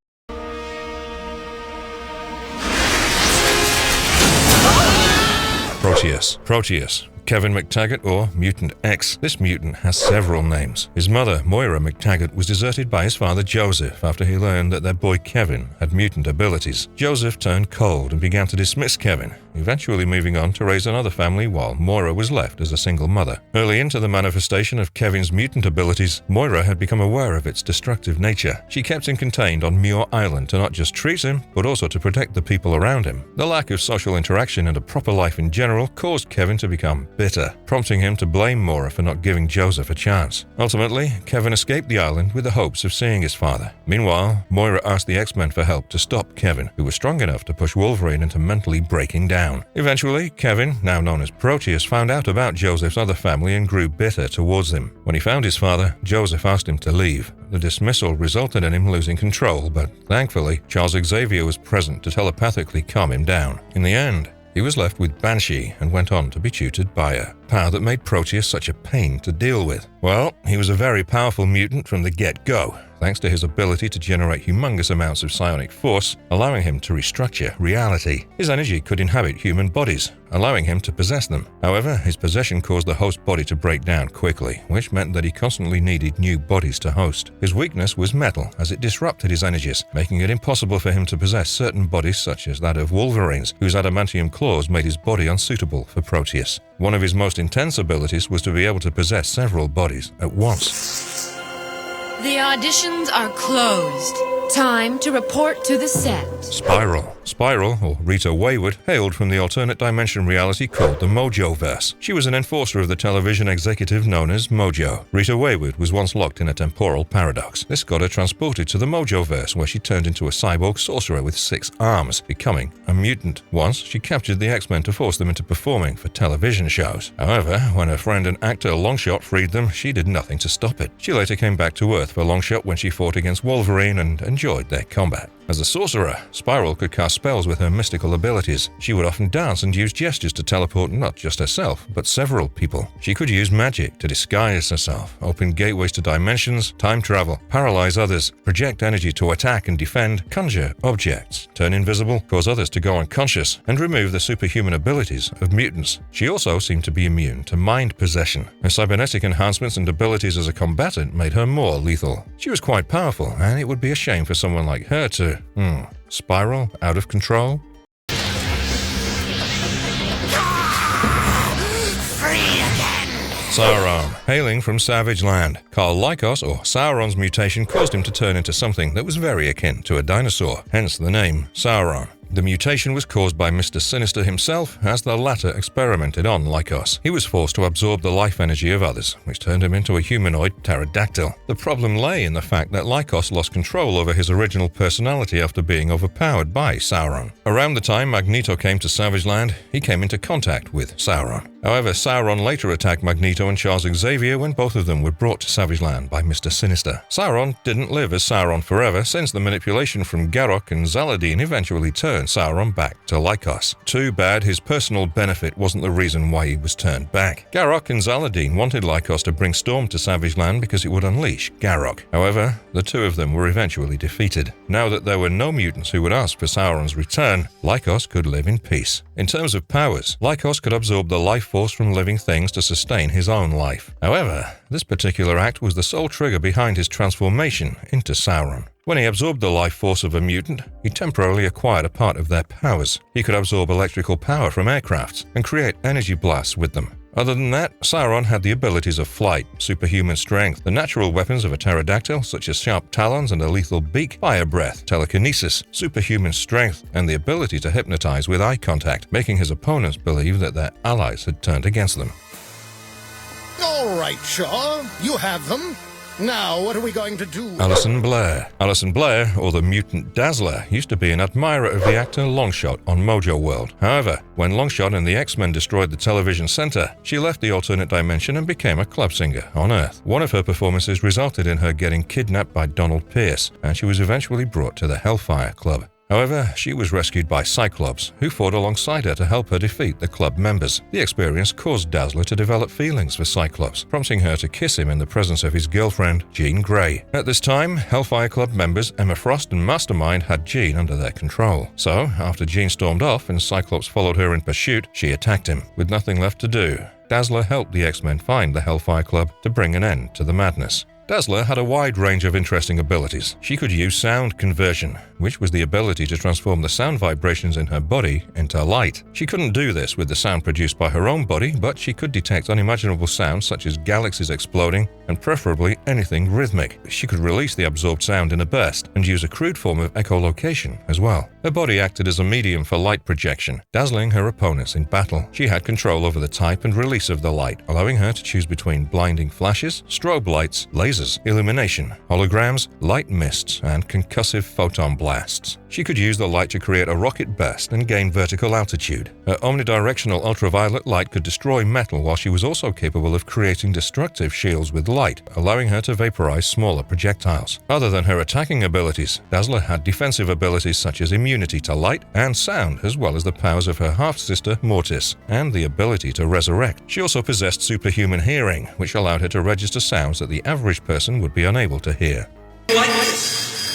Proteus. Kevin McTaggart, or Mutant X. This mutant has several names. His mother, Moira McTaggart, was deserted by his father Joseph after he learned that their boy Kevin had mutant abilities. Joseph turned cold and began to dismiss Kevin, eventually moving on to raise another family while Moira was left as a single mother. Early into the manifestation of Kevin's mutant abilities, Moira had become aware of its destructive nature. She kept him contained on Muir Island to not just treat him, but also to protect the people around him. The lack of social interaction and a proper life in general caused Kevin to become bitter, prompting him to blame Moira for not giving Joseph a chance. Ultimately, Kevin escaped the island with the hopes of seeing his father. Meanwhile, Moira asked the X-Men for help to stop Kevin, who was strong enough to push Wolverine into mentally breaking down. Eventually, Kevin, now known as Proteus, found out about Joseph's other family and grew bitter towards them. When he found his father, Joseph asked him to leave. The dismissal resulted in him losing control, but thankfully, Charles Xavier was present to telepathically calm him down. In the end, he was left with Banshee and went on to be tutored by her, power that made Proteus such a pain to deal with. Well, he was a very powerful mutant from the get-go, thanks to his ability to generate humongous amounts of psionic force, allowing him to restructure reality. His energy could inhabit human bodies, allowing him to possess them. However, his possession caused the host body to break down quickly, which meant that he constantly needed new bodies to host. His weakness was metal, as it disrupted his energies, making it impossible for him to possess certain bodies such as that of Wolverine's, whose adamantium claws made his body unsuitable for Proteus. One of his most intense abilities was to be able to possess several bodies at once. The auditions are closed. Time to report to the set. Spiral, or Rita Wayward, hailed from the alternate dimension reality called the Mojoverse. She was an enforcer of the television executive known as Mojo. Rita Wayward was once locked in a temporal paradox. This got her transported to the Mojoverse, where she turned into a cyborg sorcerer with 6 arms, becoming a mutant. Once, she captured the X-Men to force them into performing for television shows. However, when her friend and actor Longshot freed them, she did nothing to stop it. She later came back to Earth for Longshot when she fought against Wolverine and enjoyed their combat. As a sorcerer, Spiral could cast spells with her mystical abilities. She would often dance and use gestures to teleport not just herself, but several people. She could use magic to disguise herself, open gateways to dimensions, time travel, paralyze others, project energy to attack and defend, conjure objects, turn invisible, cause others to go unconscious, and remove the superhuman abilities of mutants. She also seemed to be immune to mind possession. Her cybernetic enhancements and abilities as a combatant made her more lethal. She was quite powerful, and it would be a shame for someone like her to spiral out of control. Sauron, hailing from Savage Land. Karl Lykos, or Sauron's mutation, caused him to turn into something that was very akin to a dinosaur, hence the name Sauron. The mutation was caused by Mr. Sinister himself, as the latter experimented on Lykos. He was forced to absorb the life energy of others, which turned him into a humanoid pterodactyl. The problem lay in the fact that Lykos lost control over his original personality after being overpowered by Sauron. Around the time Magneto came to Savage Land, he came into contact with Sauron. However, Sauron later attacked Magneto and Charles Xavier when both of them were brought to Savage Land by Mr. Sinister. Sauron didn't live as Sauron forever, since the manipulation from Garrock and Zaladin eventually turned Sauron back to Lykos. Too bad his personal benefit wasn't the reason why he was turned back. Garrock and Zaladin wanted Lykos to bring Storm to Savage Land because it would unleash Garrock. However, the two of them were eventually defeated. Now that there were no mutants who would ask for Sauron's return, Lykos could live in peace. In terms of powers, Lykos could absorb the life force from living things to sustain his own life. However, this particular act was the sole trigger behind his transformation into Sauron. When he absorbed the life force of a mutant, he temporarily acquired a part of their powers. He could absorb electrical power from aircrafts and create energy blasts with them. Other than that, Sauron had the abilities of flight, superhuman strength, the natural weapons of a pterodactyl such as sharp talons and a lethal beak, fire breath, telekinesis, superhuman strength, and the ability to hypnotize with eye contact, making his opponents believe that their allies had turned against them. All right, Shaw, you have them. Now, what are we going to do? Alison Blair. Alison Blair, or the Mutant Dazzler, used to be an admirer of the actor Longshot on Mojo World. However, when Longshot and the X-Men destroyed the television center, she left the alternate dimension and became a club singer on Earth. One of her performances resulted in her getting kidnapped by Donald Pierce, and she was eventually brought to the Hellfire Club. However, she was rescued by Cyclops, who fought alongside her to help her defeat the club members. The experience caused Dazzler to develop feelings for Cyclops, prompting her to kiss him in the presence of his girlfriend, Jean Grey. At this time, Hellfire Club members Emma Frost and Mastermind had Jean under their control. So, after Jean stormed off and Cyclops followed her in pursuit, she attacked him. With nothing left to do, Dazzler helped the X-Men find the Hellfire Club to bring an end to the madness. Dazzler had a wide range of interesting abilities. She could use sound conversion, which was the ability to transform the sound vibrations in her body into light. She couldn't do this with the sound produced by her own body, but she could detect unimaginable sounds such as galaxies exploding and preferably anything rhythmic. She could release the absorbed sound in a burst and use a crude form of echolocation as well. Her body acted as a medium for light projection, dazzling her opponents in battle. She had control over the type and release of the light, allowing her to choose between blinding flashes, strobe lights, lasers, illumination, holograms, light mists, and concussive photon blasts. She could use the light to create a rocket burst and gain vertical altitude. Her omnidirectional ultraviolet light could destroy metal, while she was also capable of creating destructive shields with light, allowing her to vaporize smaller projectiles. Other than her attacking abilities, Dazzler had defensive abilities such as immunity to light and sound, as well as the powers of her half-sister Mortis, and the ability to resurrect. She also possessed superhuman hearing, which allowed her to register sounds that the average person would be unable to hear.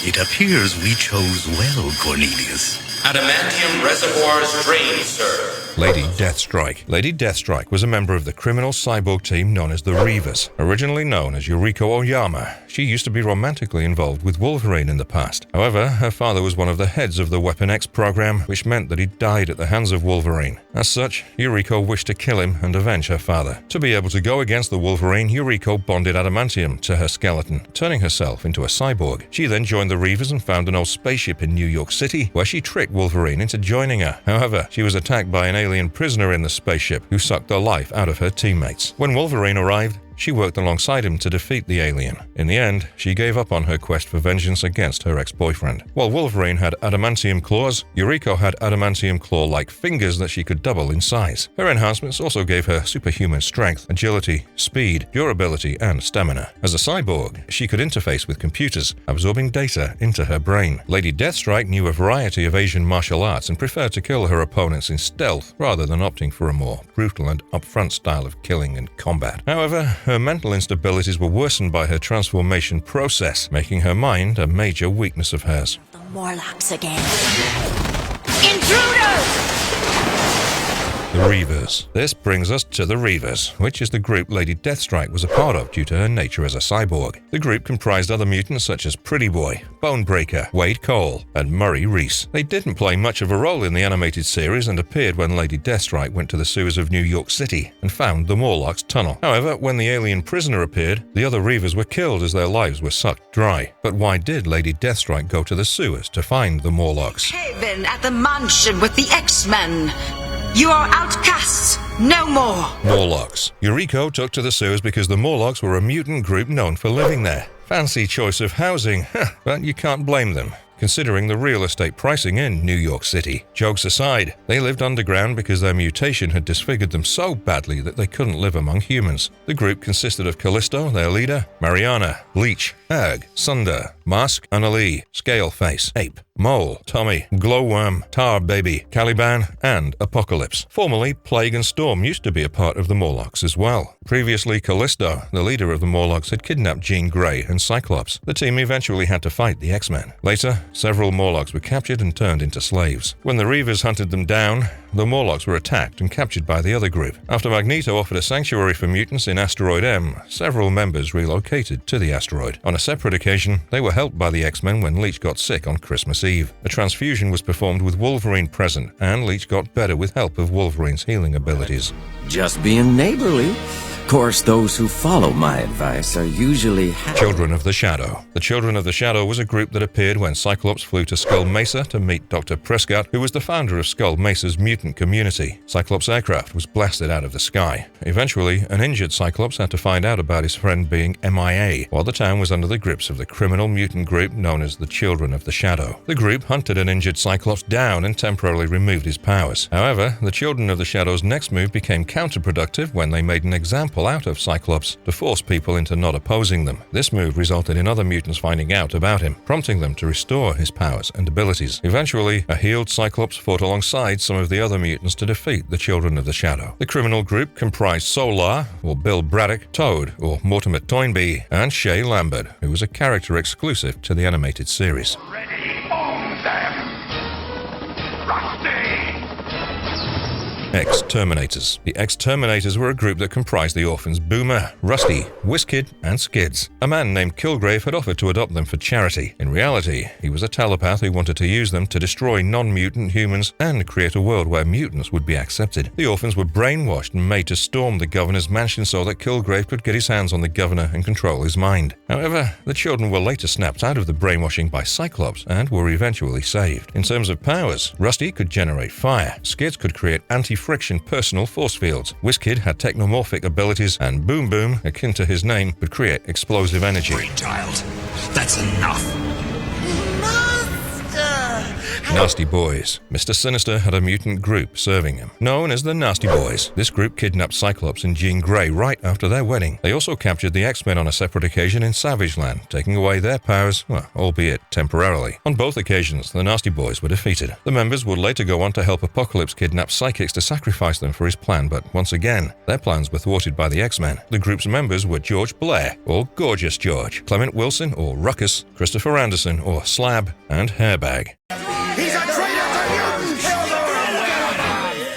It appears we chose well, Cornelius. Adamantium reservoirs drained, sir. Lady Deathstrike. Lady Deathstrike was a member of the criminal cyborg team known as the Reavers, originally known as Yuriko Oyama. She used to be romantically involved with Wolverine in the past. However, her father was one of the heads of the Weapon X program, which meant that he died at the hands of Wolverine. As such, Yuriko wished to kill him and avenge her father. To be able to go against the Wolverine, Yuriko bonded adamantium to her skeleton, turning herself into a cyborg. She then joined the Reavers and found an old spaceship in New York City, where she tricked Wolverine into joining her. However, she was attacked by an alien prisoner in the spaceship who sucked the life out of her teammates. When Wolverine arrived, she worked alongside him to defeat the alien. In the end, she gave up on her quest for vengeance against her ex-boyfriend. While Wolverine had adamantium claws, Yuriko had adamantium claw-like fingers that she could double in size. Her enhancements also gave her superhuman strength, agility, speed, durability, and stamina. As a cyborg, she could interface with computers, absorbing data into her brain. Lady Deathstrike knew a variety of Asian martial arts and preferred to kill her opponents in stealth rather than opting for a more brutal and upfront style of killing and combat. However, her mental instabilities were worsened by her transformation process, making her mind a major weakness of hers. The Morlocks again. Intruders! The Reavers. This brings us to the Reavers, which is the group Lady Deathstrike was a part of due to her nature as a cyborg. The group comprised other mutants such as Pretty Boy, Bonebreaker, Wade Cole, and Murray Reese. They didn't play much of a role in the animated series and appeared when Lady Deathstrike went to the sewers of New York City and found the Morlocks tunnel. However, when the alien prisoner appeared, the other Reavers were killed as their lives were sucked dry. But why did Lady Deathstrike go to the sewers to find the Morlocks? Haven at the mansion with the X-Men. You are outcasts, no more. Morlocks. Yuriko took to the sewers because the Morlocks were a mutant group known for living there. Fancy choice of housing, but you can't blame them, considering the real estate pricing in New York City. Jokes aside, they lived underground because their mutation had disfigured them so badly that they couldn't live among humans. The group consisted of Callisto, their leader, Mariana, Bleach, Erg, Sunder, Mask, Annalie, Scaleface, Ape, Mole, Tommy, Glowworm, Tar Baby, Caliban, and Apocalypse. Formerly, Plague and Storm used to be a part of the Morlocks as well. Previously, Callisto, the leader of the Morlocks, had kidnapped Jean Grey and Cyclops. The team eventually had to fight the X-Men. Later, several Morlocks were captured and turned into slaves. When the Reavers hunted them down, the Morlocks were attacked and captured by the other group. After Magneto offered a sanctuary for mutants in Asteroid M, several members relocated to the asteroid. On a separate occasion, they were helped by the X-Men when Leech got sick on Christmas Eve. A transfusion was performed with Wolverine present, and Leech got better with help of Wolverine's healing abilities. Just being neighborly. course, those who follow my advice are usually Children of the Shadow. The Children of the Shadow was a group that appeared when Cyclops flew to Skull Mesa to meet Dr. Prescott, who was the founder of Skull Mesa's mutant community. Cyclops' aircraft was blasted out of the sky. Eventually, an injured Cyclops had to find out about his friend being MIA, while the town was under the grips of the criminal mutant group known as the Children of the Shadow. The group hunted an injured Cyclops down and temporarily removed his powers. However, the Children of the Shadow's next move became counterproductive when they made an example out of Cyclops to force people into not opposing them. This move resulted in other mutants finding out about him, prompting them to restore his powers and abilities. Eventually, a healed Cyclops fought alongside some of the other mutants to defeat the Children of the Shadow. The criminal group comprised Solar, or Bill Braddock, Toad, or Mortimer Toynbee, and Shay Lambert, who was a character exclusive to the animated series. Ex-Terminators. The Ex-Terminators were a group that comprised the orphans Boomer, Rusty, Wizkid, and Skids. A man named Kilgrave had offered to adopt them for charity. In reality, he was a telepath who wanted to use them to destroy non-mutant humans and create a world where mutants would be accepted. The orphans were brainwashed and made to storm the governor's mansion so that Kilgrave could get his hands on the governor and control his mind. However, the children were later snapped out of the brainwashing by Cyclops and were eventually saved. In terms of powers, Rusty could generate fire, Skids could create anti-friction personal force fields, Wizkid had technomorphic abilities, and Boom Boom, akin to his name, could create explosive energy. Child, that's enough. Nasty Boys. Mr. Sinister had a mutant group serving him, known as the Nasty Boys. This group kidnapped Cyclops and Jean Grey right after their wedding. They also captured the X-Men on a separate occasion in Savage Land, taking away their powers, well, albeit temporarily. On both occasions, the Nasty Boys were defeated. The members would later go on to help Apocalypse kidnap psychics to sacrifice them for his plan, but once again, their plans were thwarted by the X-Men. The group's members were George Blair, or Gorgeous George, Clement Wilson, or Ruckus, Christopher Anderson, or Slab, and Hairbag. He's a traitor to mutants!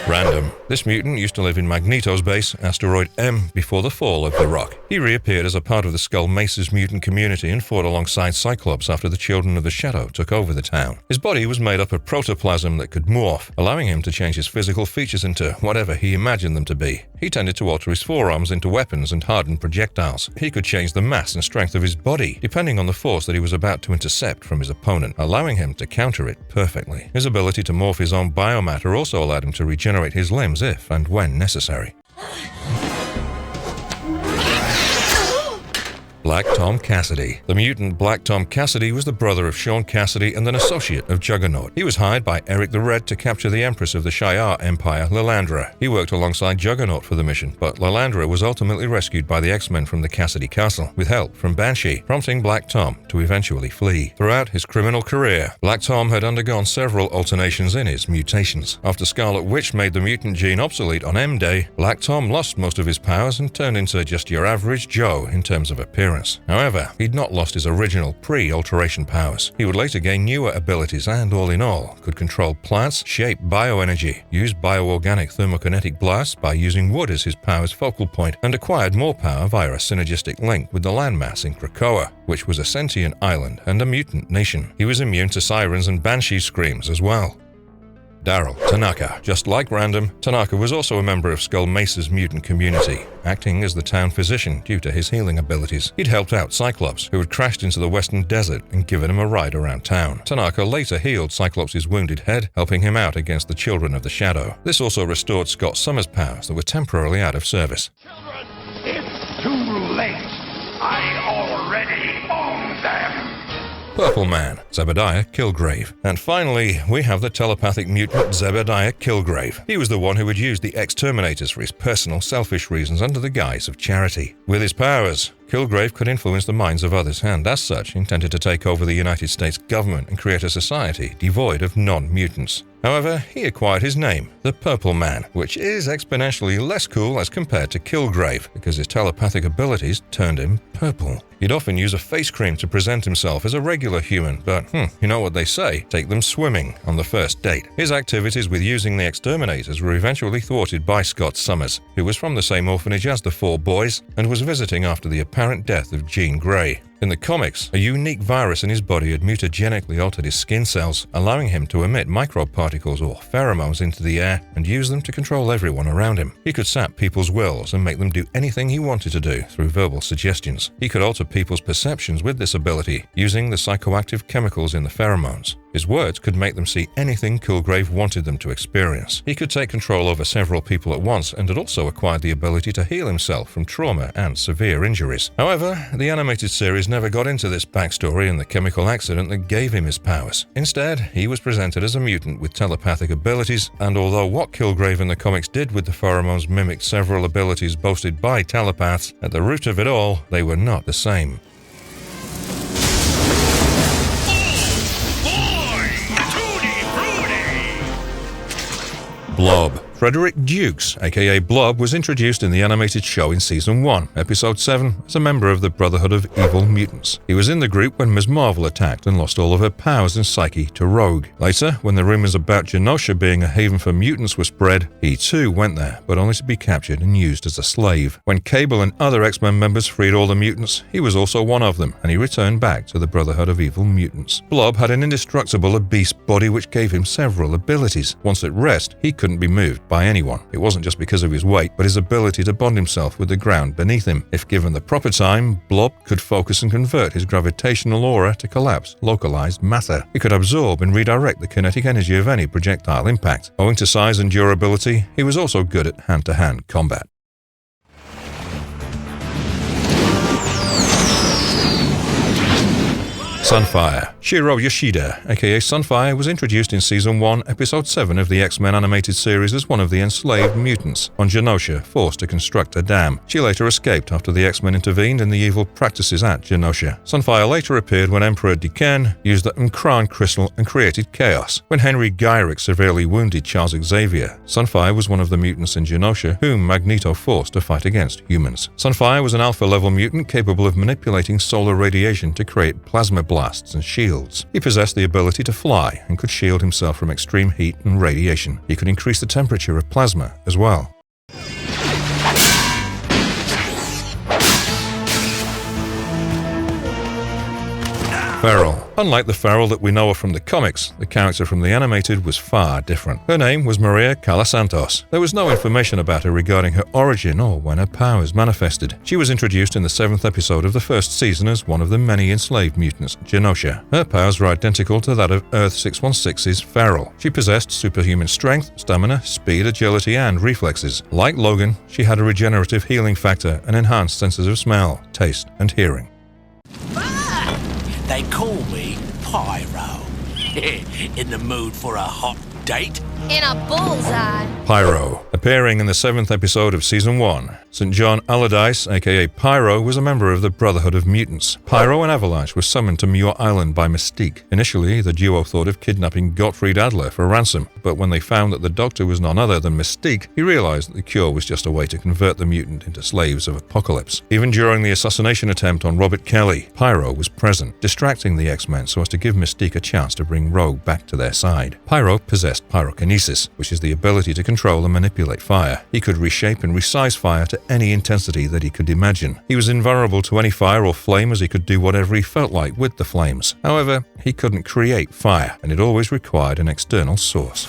Random. This mutant used to live in Magneto's base, Asteroid M, before the fall of the Rock. He reappeared as a part of the Skull Mesa's mutant community and fought alongside Cyclops after the Children of the Shadow took over the town. His body was made up of protoplasm that could morph, allowing him to change his physical features into whatever he imagined them to be. He tended to alter his forearms into weapons and hardened projectiles. He could change the mass and strength of his body, depending on the force that he was about to intercept from his opponent, allowing him to counter it perfectly. His ability to morph his own biomatter also allowed him to regenerate his limbs if and when necessary. Black Tom Cassidy. The mutant Black Tom Cassidy was the brother of Sean Cassidy and an associate of Juggernaut. He was hired by Eric the Red to capture the Empress of the Shi'ar Empire, Lilandra. He worked alongside Juggernaut for the mission, but Lilandra was ultimately rescued by the X-Men from the Cassidy Castle, with help from Banshee, prompting Black Tom to eventually flee. Throughout his criminal career, Black Tom had undergone several alternations in his mutations. After Scarlet Witch made the mutant gene obsolete on M-Day, Black Tom lost most of his powers and turned into just your average Joe in terms of appearance. However, he'd not lost his original pre-alteration powers. He would later gain newer abilities and, all in all, could control plants, shape bioenergy, use bioorganic thermokinetic blasts by using wood as his power's focal point, and acquired more power via a synergistic link with the landmass in Krakoa, which was a sentient island and a mutant nation. He was immune to sirens and banshee screams as well. Daryl Tanaka. Just like Random, Tanaka was also a member of Skull Mesa's mutant community, acting as the town physician due to his healing abilities. He'd helped out Cyclops, who had crashed into the western desert, and given him a ride around town. Tanaka later healed Cyclops' wounded head, helping him out against the Children of the Shadow. This also restored Scott Summers' powers that were temporarily out of service. Children, it's too late. I already own them. Purple Man, Zebediah Kilgrave. And finally, we have the telepathic mutant Zebediah Kilgrave. He was the one who had used the Ex-Terminators for his personal, selfish reasons under the guise of charity. With his powers, Kilgrave could influence the minds of others and, as such, intended to take over the United States government and create a society devoid of non-mutants. However, he acquired his name, the Purple Man, which is exponentially less cool as compared to Kilgrave, because his telepathic abilities turned him purple. He'd often use a face cream to present himself as a regular human, but you know what they say, take them swimming on the first date. His activities with using the Exterminators were eventually thwarted by Scott Summers, who was from the same orphanage as the four boys and was visiting after the apparent death of Jean Grey. In the comics, a unique virus in his body had mutagenically altered his skin cells, allowing him to emit microparticles or pheromones into the air and use them to control everyone around him. He could sap people's wills and make them do anything he wanted to do through verbal suggestions. He could alter people's perceptions with this ability, using the psychoactive chemicals in the pheromones. His words could make them see anything Kilgrave wanted them to experience. He could take control over several people at once and had also acquired the ability to heal himself from trauma and severe injuries. However, the animated series never got into this backstory and the chemical accident that gave him his powers. Instead, he was presented as a mutant with telepathic abilities, and although what Kilgrave in the comics did with the pheromones mimicked several abilities boasted by telepaths, at the root of it all, they were not the same. Blob. Frederick Dukes, aka Blob, was introduced in the animated show in Season 1, Episode 7, as a member of the Brotherhood of Evil Mutants. He was in the group when Ms. Marvel attacked and lost all of her powers and psyche to Rogue. Later, when the rumors about Genosha being a haven for mutants were spread, he too went there, but only to be captured and used as a slave. When Cable and other X-Men members freed all the mutants, he was also one of them, and he returned back to the Brotherhood of Evil Mutants. Blob had an indestructible beast body which gave him several abilities. Once at rest, he couldn't be moved by anyone. It wasn't just because of his weight, but his ability to bond himself with the ground beneath him. If given the proper time, Blob could focus and convert his gravitational aura to collapse localized matter. He could absorb and redirect the kinetic energy of any projectile impact. Owing to size and durability, he was also good at hand-to-hand combat. Sunfire. Shiro Yoshida, aka Sunfire, was introduced in Season 1, Episode 7 of the X-Men animated series as one of the enslaved mutants on Genosha, forced to construct a dam. She later escaped after the X-Men intervened in the evil practices at Genosha. Sunfire later appeared when Emperor Decan used the M'Kraan crystal and created chaos. When Henry Gyrick severely wounded Charles Xavier, Sunfire was one of the mutants in Genosha whom Magneto forced to fight against humans. Sunfire was an alpha-level mutant capable of manipulating solar radiation to create plasma blasts and shields. He possessed the ability to fly and could shield himself from extreme heat and radiation. He could increase the temperature of plasma as well. Feral. Unlike the Feral that we know her from the comics, the character from the animated was far different. Her name was Maria Calasantos. There was no information about her regarding her origin or when her powers manifested. She was introduced in the 7th episode of the first season as one of the many enslaved mutants, Genosha. Her powers were identical to that of Earth 616's Feral. She possessed superhuman strength, stamina, speed, agility, and reflexes. Like Logan, she had a regenerative healing factor and enhanced senses of smell, taste, and hearing. They call me Pyro. In the mood for a hot date? In a bullseye. Pyro. Appearing in the 7th episode of Season 1, St. John Allardyce, aka Pyro, was a member of the Brotherhood of Mutants. Pyro and Avalanche were summoned to Muir Island by Mystique. Initially, the duo thought of kidnapping Gottfried Adler for ransom, but when they found that the Doctor was none other than Mystique, he realized that the cure was just a way to convert the mutant into slaves of Apocalypse. Even during the assassination attempt on Robert Kelly, Pyro was present, distracting the X-Men so as to give Mystique a chance to bring Rogue back to their side. Pyro possessed pyrokinesis, which is the ability to control and manipulate fire. He could reshape and resize fire to any intensity that he could imagine. He was invulnerable to any fire or flame, as he could do whatever he felt like with the flames. However, he couldn't create fire, and it always required an external source.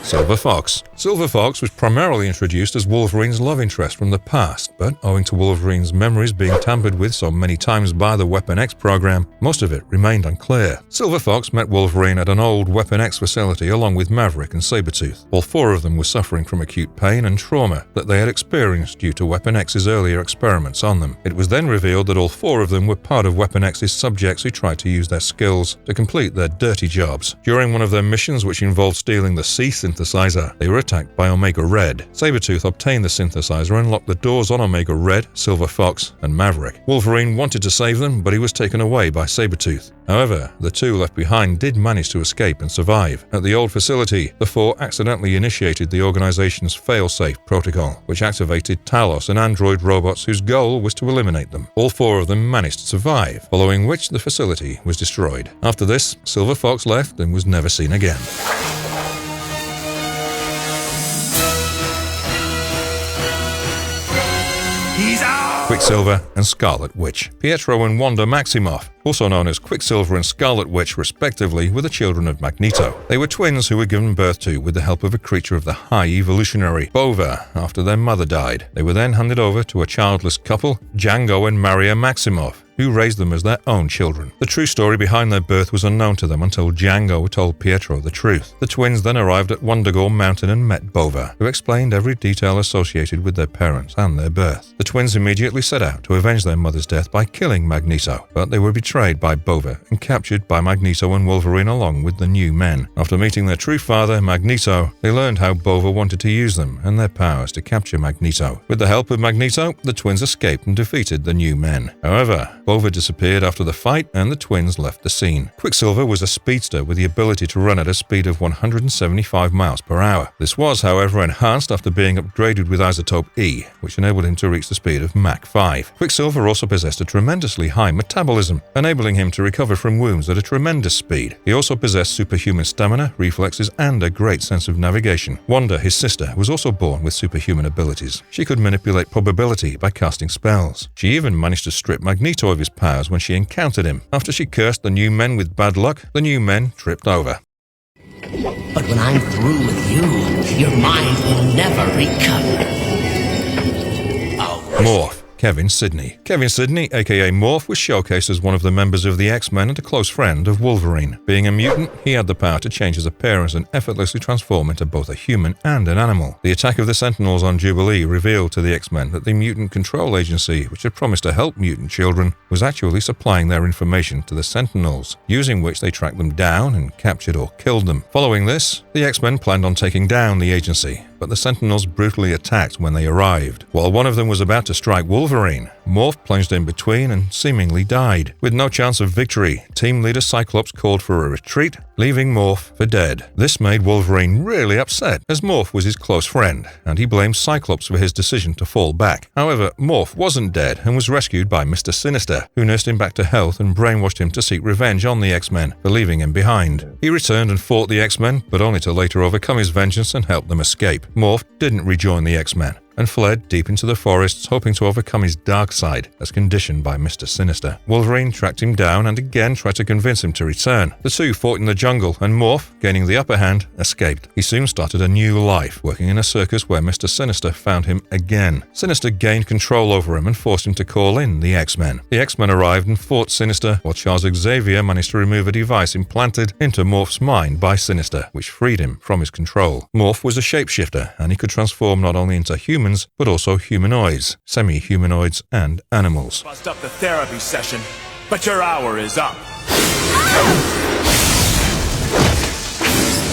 Silver Fox. Silver Fox was primarily introduced as Wolverine's love interest from the past, but owing to Wolverine's memories being tampered with so many times by the Weapon X program, most of it remained unclear. Silver Fox met Wolverine at an old Weapon X facility along with Maverick and Sabretooth. All four of them were suffering from acute pain and trauma that they had experienced due to Weapon X's earlier experiments on them. It was then revealed that all four of them were part of Weapon X's subjects who tried to use their skills to complete their dirty jobs. During one of their missions, which involved stealing the C synthesizer, they were attacked by Omega Red. Sabretooth obtained the synthesizer and locked the doors on Omega Red, Silver Fox, and Maverick. Wolverine wanted to save them, but he was taken away by Sabretooth. However, the two left behind did manage to escape and survive. At the old facility, the four accidentally initiated the organization's fail-safe protocol, which activated Talos and android robots whose goal was to eliminate them. All four of them managed to survive, following which the facility was destroyed. After this, Silver Fox left and was never seen again. Quicksilver and Scarlet Witch. Pietro and Wanda Maximoff, also known as Quicksilver and Scarlet Witch respectively, were the children of Magneto. They were twins who were given birth to with the help of a creature of the high evolutionary, Bova, after their mother died. They were then handed over to a childless couple, Django and Maria Maximoff, who raised them as their own children. The true story behind their birth was unknown to them until Django told Pietro the truth. The twins then arrived at Wundagore Mountain and met Bova, who explained every detail associated with their parents and their birth. The twins immediately set out to avenge their mother's death by killing Magneto, but they were betrayed by Bova and captured by Magneto and Wolverine along with the new men. After meeting their true father, Magneto, they learned how Bova wanted to use them and their powers to capture Magneto. With the help of Magneto, the twins escaped and defeated the new men. However, Bova disappeared after the fight and the twins left the scene. Quicksilver was a speedster with the ability to run at a speed of 175 miles per hour. This was, however, enhanced after being upgraded with isotope E, which enabled him to reach the speed of Mach 5. Quicksilver also possessed a tremendously high metabolism, enabling him to recover from wounds at a tremendous speed. He also possessed superhuman stamina, reflexes, and a great sense of navigation. Wanda, his sister, was also born with superhuman abilities. She could manipulate probability by casting spells. She even managed to strip Magneto of his powers when she encountered him. After she cursed the new men with bad luck, the new men tripped over. But when I'm through with you, your mind will never recover. Morph. Kevin Sidney. Kevin Sidney, aka Morph, was showcased as one of the members of the X-Men and a close friend of Wolverine. Being a mutant, he had the power to change his appearance and effortlessly transform into both a human and an animal. The attack of the Sentinels on Jubilee revealed to the X-Men that the Mutant Control Agency, which had promised to help mutant children, was actually supplying their information to the Sentinels, using which they tracked them down and captured or killed them. Following this, the X-Men planned on taking down the agency, but the Sentinels brutally attacked when they arrived. While one of them was about to strike Wolverine, Morph plunged in between and seemingly died. With no chance of victory, team leader Cyclops called for a retreat, leaving Morph for dead. This made Wolverine really upset, as Morph was his close friend, and he blamed Cyclops for his decision to fall back. However, Morph wasn't dead and was rescued by Mr. Sinister, who nursed him back to health and brainwashed him to seek revenge on the X-Men for leaving him behind. He returned and fought the X-Men, but only to later overcome his vengeance and help them escape. Morph didn't rejoin the X-Men and fled deep into the forests, hoping to overcome his dark side as conditioned by Mr. Sinister. Wolverine tracked him down and again tried to convince him to return. The two fought in the jungle, and Morph, gaining the upper hand, escaped. He soon started a new life, working in a circus where Mr. Sinister found him again. Sinister gained control over him and forced him to call in the X-Men. The X-Men arrived and fought Sinister, while Charles Xavier managed to remove a device implanted into Morph's mind by Sinister, which freed him from his control. Morph was a shapeshifter, and he could transform not only into humans, but also humanoids, semi-humanoids, and animals. Bust up the therapy session, but your hour is up.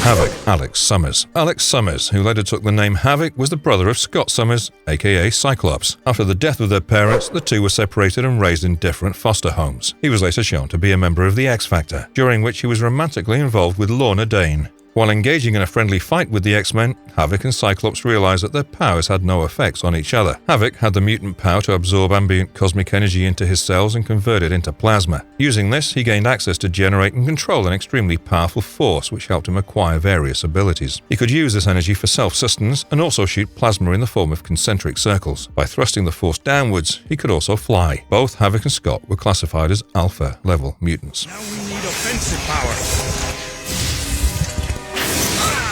Havoc, Alex Summers. Alex Summers, who later took the name Havoc, was the brother of Scott Summers, aka Cyclops. After the death of their parents, the two were separated and raised in different foster homes. He was later shown to be a member of the X Factor, during which he was romantically involved with Lorna Dane. While engaging in a friendly fight with the X-Men, Havoc and Cyclops realized that their powers had no effects on each other. Havoc had the mutant power to absorb ambient cosmic energy into his cells and convert it into plasma. Using this, he gained access to generate and control an extremely powerful force which helped him acquire various abilities. He could use this energy for self-sustenance and also shoot plasma in the form of concentric circles. By thrusting the force downwards, he could also fly. Both Havoc and Scott were classified as alpha-level mutants. Now we need offensive power.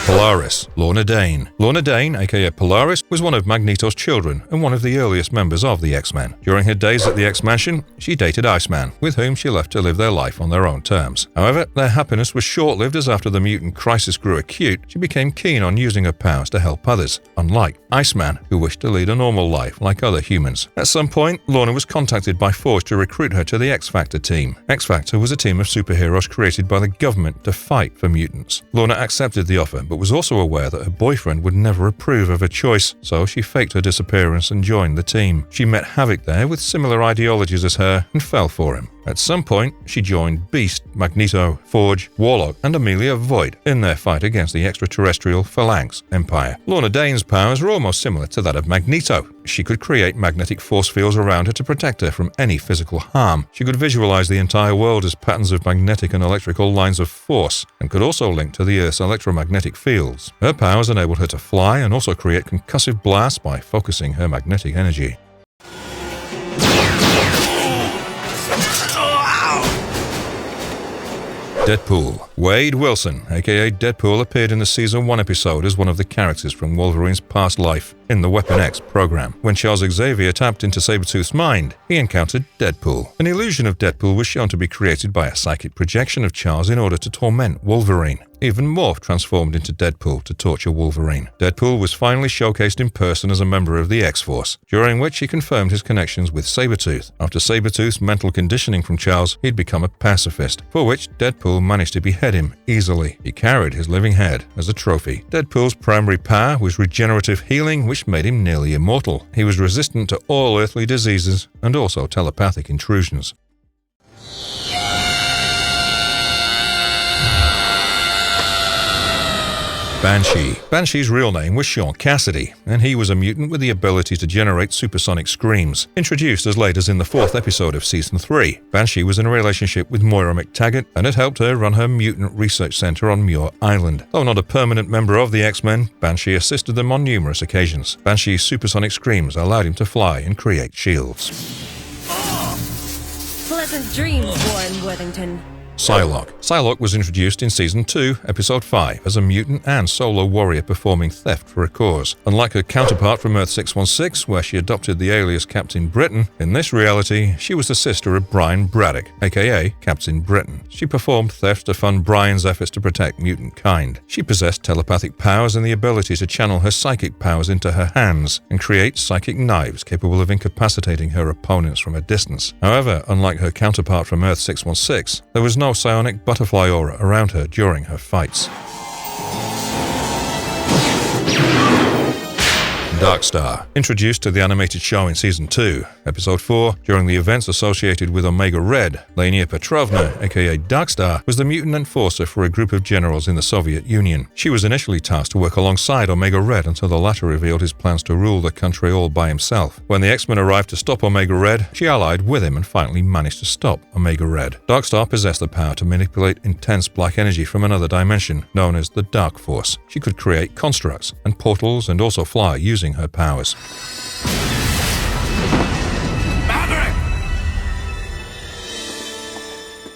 Polaris, Lorna Dane. Lorna Dane, aka Polaris, was one of Magneto's children and one of the earliest members of the X-Men. During her days at the X-Mansion, she dated Iceman, with whom she left to live their life on their own terms. However, their happiness was short-lived, as after the mutant crisis grew acute, she became keen on using her powers to help others, unlike Iceman, who wished to lead a normal life like other humans. At some point, Lorna was contacted by Forge to recruit her to the X-Factor team. X-Factor was a team of superheroes created by the government to fight for mutants. Lorna accepted the offer, but was also aware that her boyfriend would never approve of her choice, so she faked her disappearance and joined the team. She met Havoc there with similar ideologies as her and fell for him. At some point, she joined Beast, Magneto, Forge, Warlock, and Amelia Void in their fight against the extraterrestrial Phalanx Empire. Lorna Dane's powers were almost similar to that of Magneto. She could create magnetic force fields around her to protect her from any physical harm. She could visualize the entire world as patterns of magnetic and electrical lines of force, and could also link to the Earth's electromagnetic fields. Her powers enabled her to fly and also create concussive blasts by focusing her magnetic energy. Deadpool. Wade Wilson, aka Deadpool, appeared in the Season 1 episode as one of the characters from Wolverine's past life in the Weapon X program. When Charles Xavier tapped into Sabretooth's mind, he encountered Deadpool. An illusion of Deadpool was shown to be created by a psychic projection of Charles in order to torment Wolverine. Even Morph transformed into Deadpool to torture Wolverine. Deadpool was finally showcased in person as a member of the X-Force, during which he confirmed his connections with Sabretooth. After Sabretooth's mental conditioning from Charles, he'd become a pacifist, for which Deadpool managed to behead him easily. He carried his living head as a trophy. Deadpool's primary power was regenerative healing, which made him nearly immortal. He was resistant to all earthly diseases and also telepathic intrusions. Banshee. Banshee's real name was Sean Cassidy, and he was a mutant with the ability to generate supersonic screams. Introduced as late as in the 4th episode of Season 3, Banshee was in a relationship with Moira McTaggart and had helped her run her mutant research center on Muir Island. Though not a permanent member of the X-Men, Banshee assisted them on numerous occasions. Banshee's supersonic screams allowed him to fly and create shields. Pleasant dreams, Warren Worthington. Psylocke. Psylocke was introduced in Season 2, Episode 5, as a mutant and solo warrior performing theft for a cause. Unlike her counterpart from Earth 616, where she adopted the alias Captain Britain, in this reality, she was the sister of Brian Braddock, aka Captain Britain. She performed theft to fund Brian's efforts to protect mutant kind. She possessed telepathic powers and the ability to channel her psychic powers into her hands and create psychic knives capable of incapacitating her opponents from a distance. However, unlike her counterpart from Earth 616, there was no psionic butterfly aura around her during her fights. Darkstar. Introduced to the animated show in Season 2, Episode 4, during the events associated with Omega Red, Lania Petrovna, aka Darkstar, was the mutant enforcer for a group of generals in the Soviet Union. She was initially tasked to work alongside Omega Red until the latter revealed his plans to rule the country all by himself. When the X-Men arrived to stop Omega Red, she allied with him and finally managed to stop Omega Red. Darkstar possessed the power to manipulate intense black energy from another dimension, known as the Dark Force. She could create constructs and portals and also fly using her powers.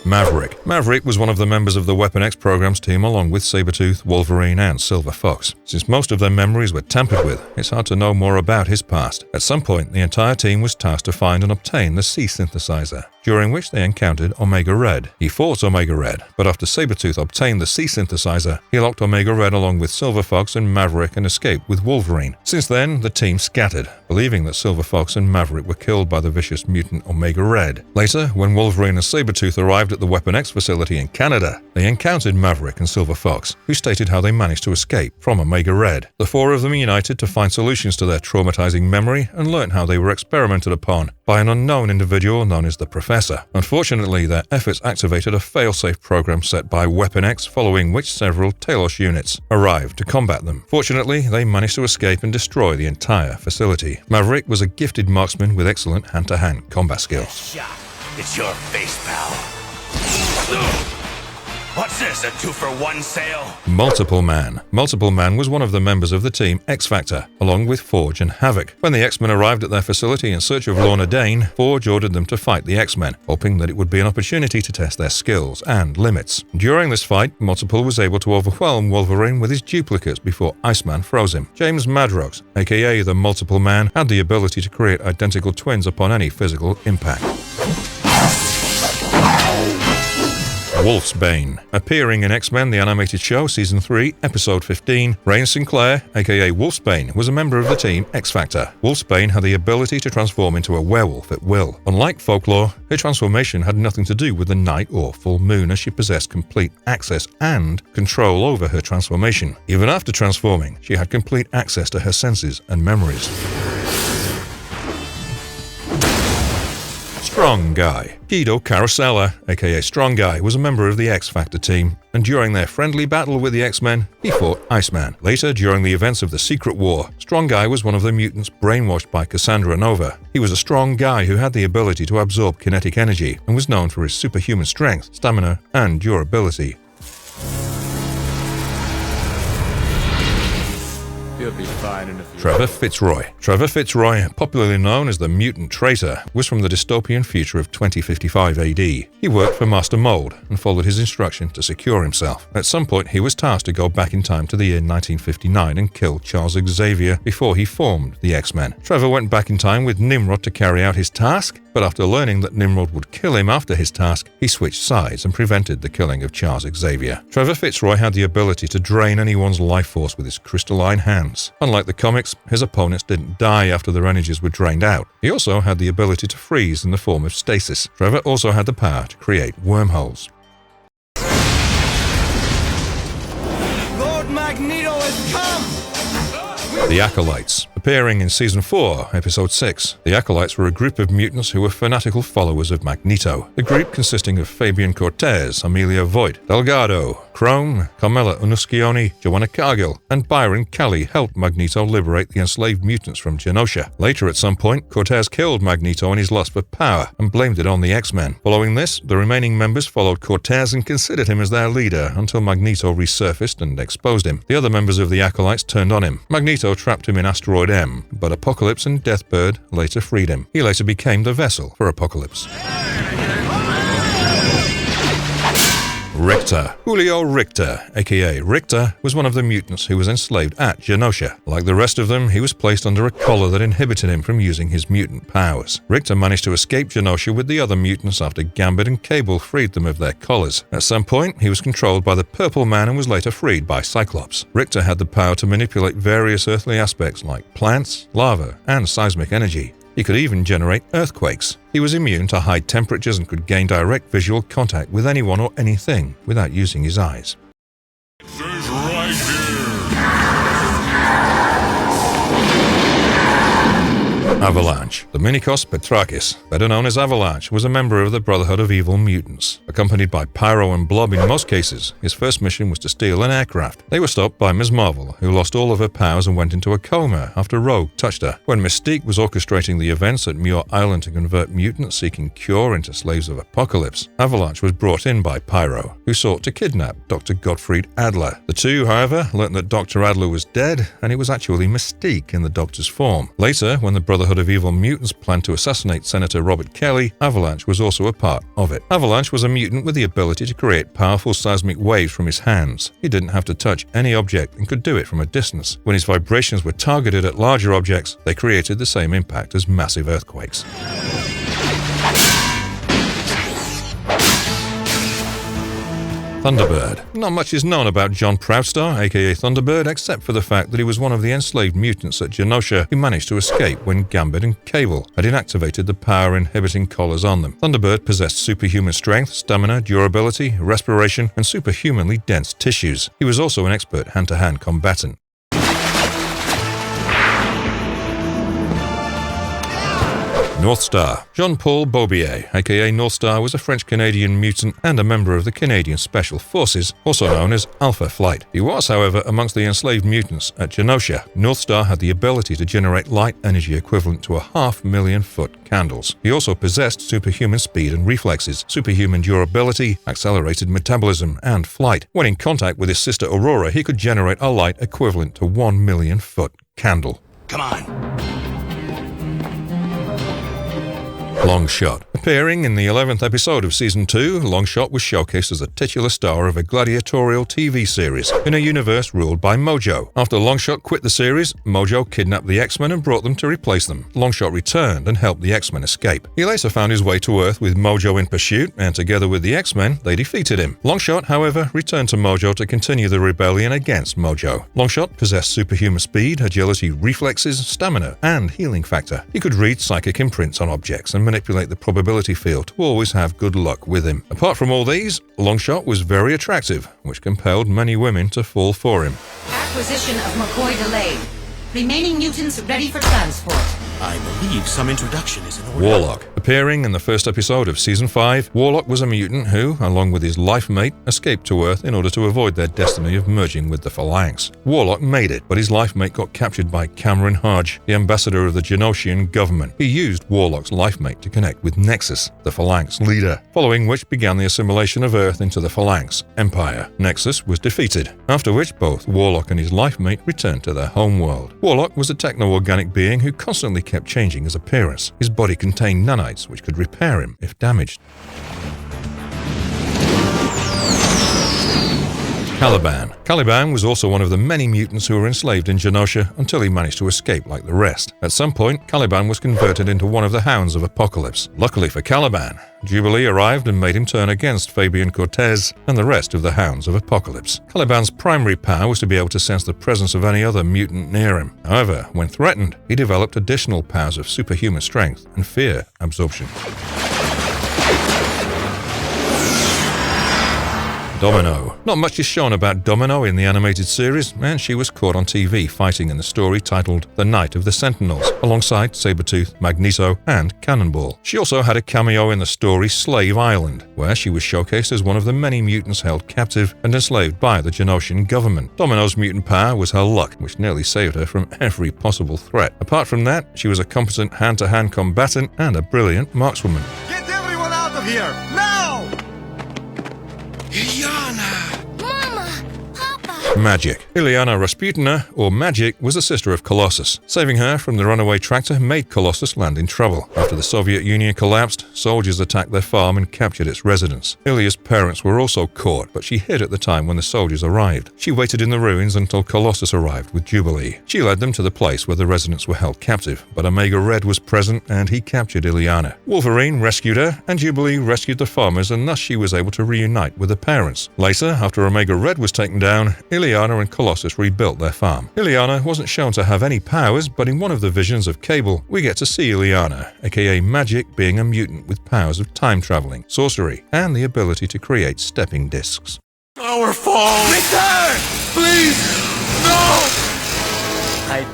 Maverick was one of the members of the Weapon X program's team along with Sabretooth, Wolverine, and Silver Fox. Since most of their memories were tampered with, it's hard to know more about his past. At some point, the entire team was tasked to find and obtain the C synthesizer, during which they encountered Omega Red. He fought Omega Red, but after Sabretooth obtained the C synthesizer, he locked Omega Red along with Silver Fox and Maverick and escaped with Wolverine. Since then, the team scattered, believing that Silver Fox and Maverick were killed by the vicious mutant Omega Red. Later, when Wolverine and Sabretooth arrived at the Weapon X facility in Canada, they encountered Maverick and Silver Fox, who stated how they managed to escape from Omega Red. The four of them united to find solutions to their traumatizing memory and learned how they were experimented upon by an unknown individual known as the Professor. Unfortunately, their efforts activated a failsafe program set by Weapon X, following which several Talos units arrived to combat them. Fortunately, they managed to escape and destroy the entire facility. Maverick was a gifted marksman with excellent hand-to-hand combat skills. It's your face, pal. What's this, a 2-for-1 sale? Multiple Man. Multiple Man was one of the members of the team X-Factor, along with Forge and Havoc. When the X-Men arrived at their facility in search of Lorna Dane, Forge ordered them to fight the X-Men, hoping that it would be an opportunity to test their skills and limits. During this fight, Multiple was able to overwhelm Wolverine with his duplicates before Iceman froze him. James Madrox, aka the Multiple Man, had the ability to create identical twins upon any physical impact. Wolfsbane. Appearing in X-Men the Animated Show, Season 3, Episode 15, Rain Sinclair, aka Wolfsbane, was a member of the team X-Factor. Wolfsbane had the ability to transform into a werewolf at will. Unlike Folklore, her transformation had nothing to do with the night or full moon, as she possessed complete access and control over her transformation. Even after transforming, she had complete access to her senses and memories. Strong Guy. Guido Carosella, aka Strong Guy, was a member of the X-Factor team, and during their friendly battle with the X-Men, he fought Iceman. Later, during the events of the Secret War, Strong Guy was one of the mutants brainwashed by Cassandra Nova. He was a strong guy who had the ability to absorb kinetic energy and was known for his superhuman strength, stamina, and durability. You're be fine in a few. Trevor Fitzroy. Trevor Fitzroy, popularly known as the Mutant Traitor, was from the dystopian future of 2055 AD. He worked for Master Mold and followed his instruction to secure himself. At some point, he was tasked to go back in time to the year 1959 and kill Charles Xavier before he formed the X-Men. Trevor went back in time with Nimrod to carry out his task, but after learning that Nimrod would kill him after his task, he switched sides and prevented the killing of Charles Xavier. Trevor Fitzroy had the ability to drain anyone's life force with his crystalline hands. Unlike the comics, his opponents didn't die after their energies were drained out. He also had the ability to freeze in the form of stasis. Trevor also had the power to create wormholes. Lord Magneto has come! The Acolytes. Appearing in Season 4, Episode 6, the Acolytes were a group of mutants who were fanatical followers of Magneto. The group, consisting of Fabian Cortez, Amelia Voigt, Delgado, Chrome, Carmela Unuscioni, Joanna Cargill, and Byron Kelly, helped Magneto liberate the enslaved mutants from Genosha. Later, at some point, Cortez killed Magneto in his lust for power and blamed it on the X-Men. Following this, the remaining members followed Cortez and considered him as their leader until Magneto resurfaced and exposed him. The other members of the Acolytes turned on him. Magneto trapped him in Asteroid M, but Apocalypse and Deathbird later freed him. He later became the vessel for Apocalypse. Richter. Julio Richter, aka Richter, was one of the mutants who was enslaved at Genosha. Like the rest of them, he was placed under a collar that inhibited him from using his mutant powers. Richter managed to escape Genosha with the other mutants after Gambit and Cable freed them of their collars. At some point, he was controlled by the Purple Man and was later freed by Cyclops. Richter had the power to manipulate various earthly aspects like plants, lava, and seismic energy. He could even generate earthquakes. He was immune to high temperatures and could gain direct visual contact with anyone or anything without using his eyes. Avalanche. The Minikos Petrakis, better known as Avalanche, was a member of the Brotherhood of Evil Mutants. Accompanied by Pyro and Blob in most cases, his first mission was to steal an aircraft. They were stopped by Ms. Marvel, who lost all of her powers and went into a coma after Rogue touched her. When Mystique was orchestrating the events at Muir Island to convert mutants seeking cure into slaves of Apocalypse, Avalanche was brought in by Pyro, who sought to kidnap Dr. Gottfried Adler. The two, however, learned that Dr. Adler was dead, and it was actually Mystique in the Doctor's form. Later, when the Brotherhood of Evil Mutants planned to assassinate Senator Robert Kelly, Avalanche was also a part of it. Avalanche was a mutant with the ability to create powerful seismic waves from his hands. He didn't have to touch any object and could do it from a distance. When his vibrations were targeted at larger objects, they created the same impact as massive earthquakes. Thunderbird. Not much is known about John Proudstar, aka Thunderbird, except for the fact that he was one of the enslaved mutants at Genosha who managed to escape when Gambit and Cable had inactivated the power-inhibiting collars on them. Thunderbird possessed superhuman strength, stamina, durability, respiration, and superhumanly dense tissues. He was also an expert hand-to-hand combatant. Northstar. Jean-Paul Beaubier, aka Northstar, was a French-Canadian mutant and a member of the Canadian Special Forces, also known as Alpha Flight. He was, however, amongst the enslaved mutants at Genosha. Northstar had the ability to generate light energy equivalent to 500,000-foot candles. He also possessed superhuman speed and reflexes, superhuman durability, accelerated metabolism, and flight. When in contact with his sister Aurora, he could generate a light equivalent to 1,000,000-foot candle. Come on. Longshot. Appearing in the 11th episode of Season 2, Longshot was showcased as a titular star of a gladiatorial TV series in a universe ruled by Mojo. After Longshot quit the series, Mojo kidnapped the X-Men and brought them to replace them. Longshot returned and helped the X-Men escape. He later found his way to Earth with Mojo in pursuit, and together with the X-Men, they defeated him. Longshot, however, returned to Mojo to continue the rebellion against Mojo. Longshot possessed superhuman speed, agility, reflexes, stamina, and healing factor. He could read psychic imprints on objects and manipulate the probability field to always have good luck with him. Apart from all these, Longshot was very attractive, which compelled many women to fall for him. Acquisition of McCoy delayed. Remaining mutants ready for transport. I believe some introduction is in order. Warlock. Appearing in the first episode of Season 5, Warlock was a mutant who, along with his life mate, escaped to Earth in order to avoid their destiny of merging with the Phalanx. Warlock made it, but his life mate got captured by Cameron Hodge, the ambassador of the Genosian government. He used Warlock's life mate to connect with Nexus, the Phalanx leader, following which began the assimilation of Earth into the Phalanx Empire. Nexus was defeated, after which both Warlock and his life mate returned to their homeworld. Warlock was a techno-organic being who constantly kept changing his appearance. His body contained nanites which could repair him if damaged. Caliban. Caliban was also one of the many mutants who were enslaved in Genosha until he managed to escape like the rest. At some point, Caliban was converted into one of the Hounds of Apocalypse. Luckily for Caliban, Jubilee arrived and made him turn against Fabian Cortez and the rest of the Hounds of Apocalypse. Caliban's primary power was to be able to sense the presence of any other mutant near him. However, when threatened, he developed additional powers of superhuman strength and fear absorption. Domino. Not much is shown about Domino in the animated series, and she was caught on TV fighting in the story titled The Night of the Sentinels, alongside Sabretooth, Magneto, and Cannonball. She also had a cameo in the story Slave Island, where she was showcased as one of the many mutants held captive and enslaved by the Genosian government. Domino's mutant power was her luck, which nearly saved her from every possible threat. Apart from that, she was a competent hand-to-hand combatant and a brilliant markswoman. Get everyone out of here, now! Magic. Ilyana Rasputina, or Magic, was a sister of Colossus. Saving her from the runaway tractor made Colossus land in trouble. After the Soviet Union collapsed, soldiers attacked their farm and captured its residents. Ilya's parents were also caught, but she hid at the time when the soldiers arrived. She waited in the ruins until Colossus arrived with Jubilee. She led them to the place where the residents were held captive, but Omega Red was present and he captured Ilyana. Wolverine rescued her, and Jubilee rescued the farmers, and thus she was able to reunite with her parents. Later, after Omega Red was taken down, Ilyana and Colossus rebuilt their farm. Ilyana wasn't shown to have any powers, but in one of the visions of Cable, we get to see Ilyana, aka Magic, being a mutant with powers of time traveling, sorcery, and the ability to create stepping discs. Our fall! Return! Please! No!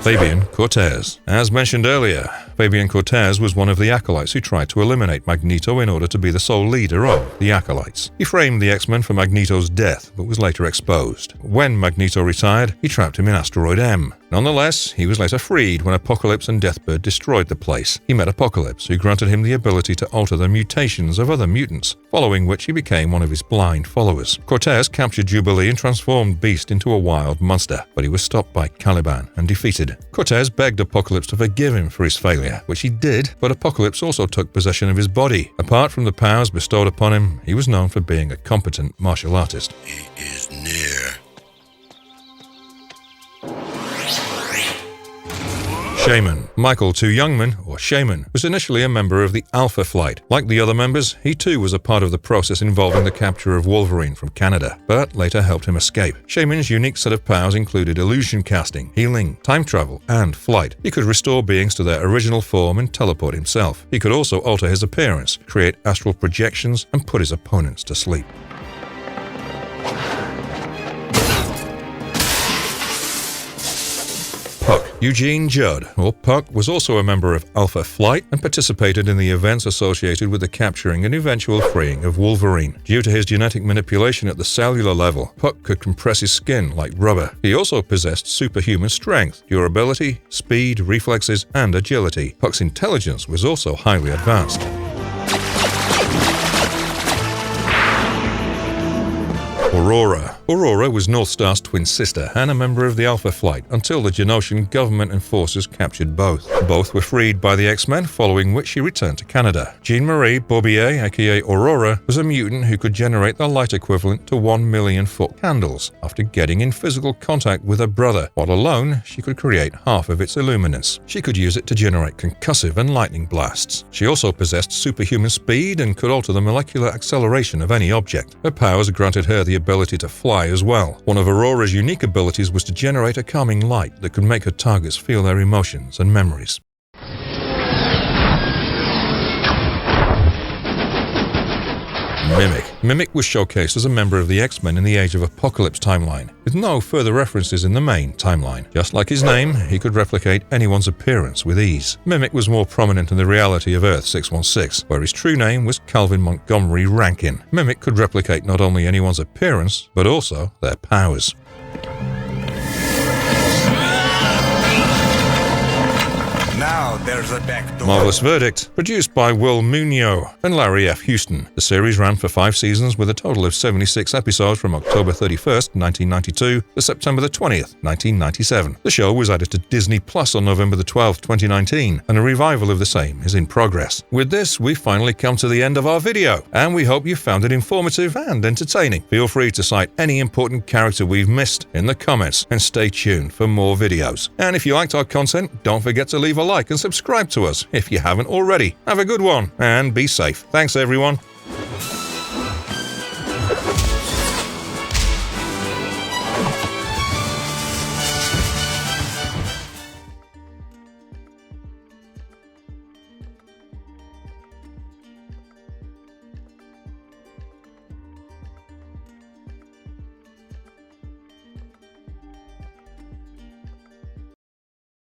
Fabian Cortez. As mentioned earlier, Fabian Cortez was one of the Acolytes who tried to eliminate Magneto in order to be the sole leader of the Acolytes. He framed the X-Men for Magneto's death, but was later exposed. When Magneto retired, he trapped him in Asteroid M. Nonetheless, he was later freed when Apocalypse and Deathbird destroyed the place. He met Apocalypse, who granted him the ability to alter the mutations of other mutants, following which he became one of his blind followers. Cortez captured Jubilee and transformed Beast into a wild monster, but he was stopped by Caliban and defeated. Cortez begged Apocalypse to forgive him for his failure, which he did, but Apocalypse also took possession of his body. Apart from the powers bestowed upon him, he was known for being a competent martial artist. He is near. Shaman. Michael II Youngman, or Shaman, was initially a member of the Alpha Flight. Like the other members, he too was a part of the process involving the capture of Wolverine from Canada, but later helped him escape. Shaman's unique set of powers included illusion casting, healing, time travel, and flight. He could restore beings to their original form and teleport himself. He could also alter his appearance, create astral projections, and put his opponents to sleep. Puck. Eugene Judd, or Puck, was also a member of Alpha Flight and participated in the events associated with the capturing and eventual freeing of Wolverine. Due to his genetic manipulation at the cellular level, Puck could compress his skin like rubber. He also possessed superhuman strength, durability, speed, reflexes, and agility. Puck's intelligence was also highly advanced. Aurora. Aurora was Northstar's twin sister and a member of the Alpha Flight until the Genosian government and forces captured both. Both were freed by the X-Men, following which she returned to Canada. Jean-Marie Bourbier, aka Aurora, was a mutant who could generate the light equivalent to 1 million-foot candles after getting in physical contact with her brother. While alone, she could create half of its illuminance. She could use it to generate concussive and lightning blasts. She also possessed superhuman speed and could alter the molecular acceleration of any object. Her powers granted her the ability to fly as well. One of Aurora's unique abilities was to generate a calming light that could make her targets feel their emotions and memories. Mimic. Mimic was showcased as a member of the X-Men in the Age of Apocalypse timeline, with no further references in the main timeline. Just like his name, he could replicate anyone's appearance with ease. Mimic was more prominent in the reality of Earth 616, where his true name was Calvin Montgomery Rankin. Mimic could replicate not only anyone's appearance, but also their powers. Now there's a back door. Marvelous Verdict, produced by Will Munoz and Larry F. Houston. The series ran for 5 seasons with a total of 76 episodes from October 31st, 1992 to September the 20th, 1997. The show was added to Disney Plus on November the 12th, 2019, and a revival of the same is in progress. With this, we've finally come to the end of our video, and we hope you found it informative and entertaining. Feel free to cite any important character we've missed in the comments, and stay tuned for more videos. And if you liked our content, don't forget to leave a like and subscribe to us if you haven't already. Have a good one and be safe. Thanks everyone.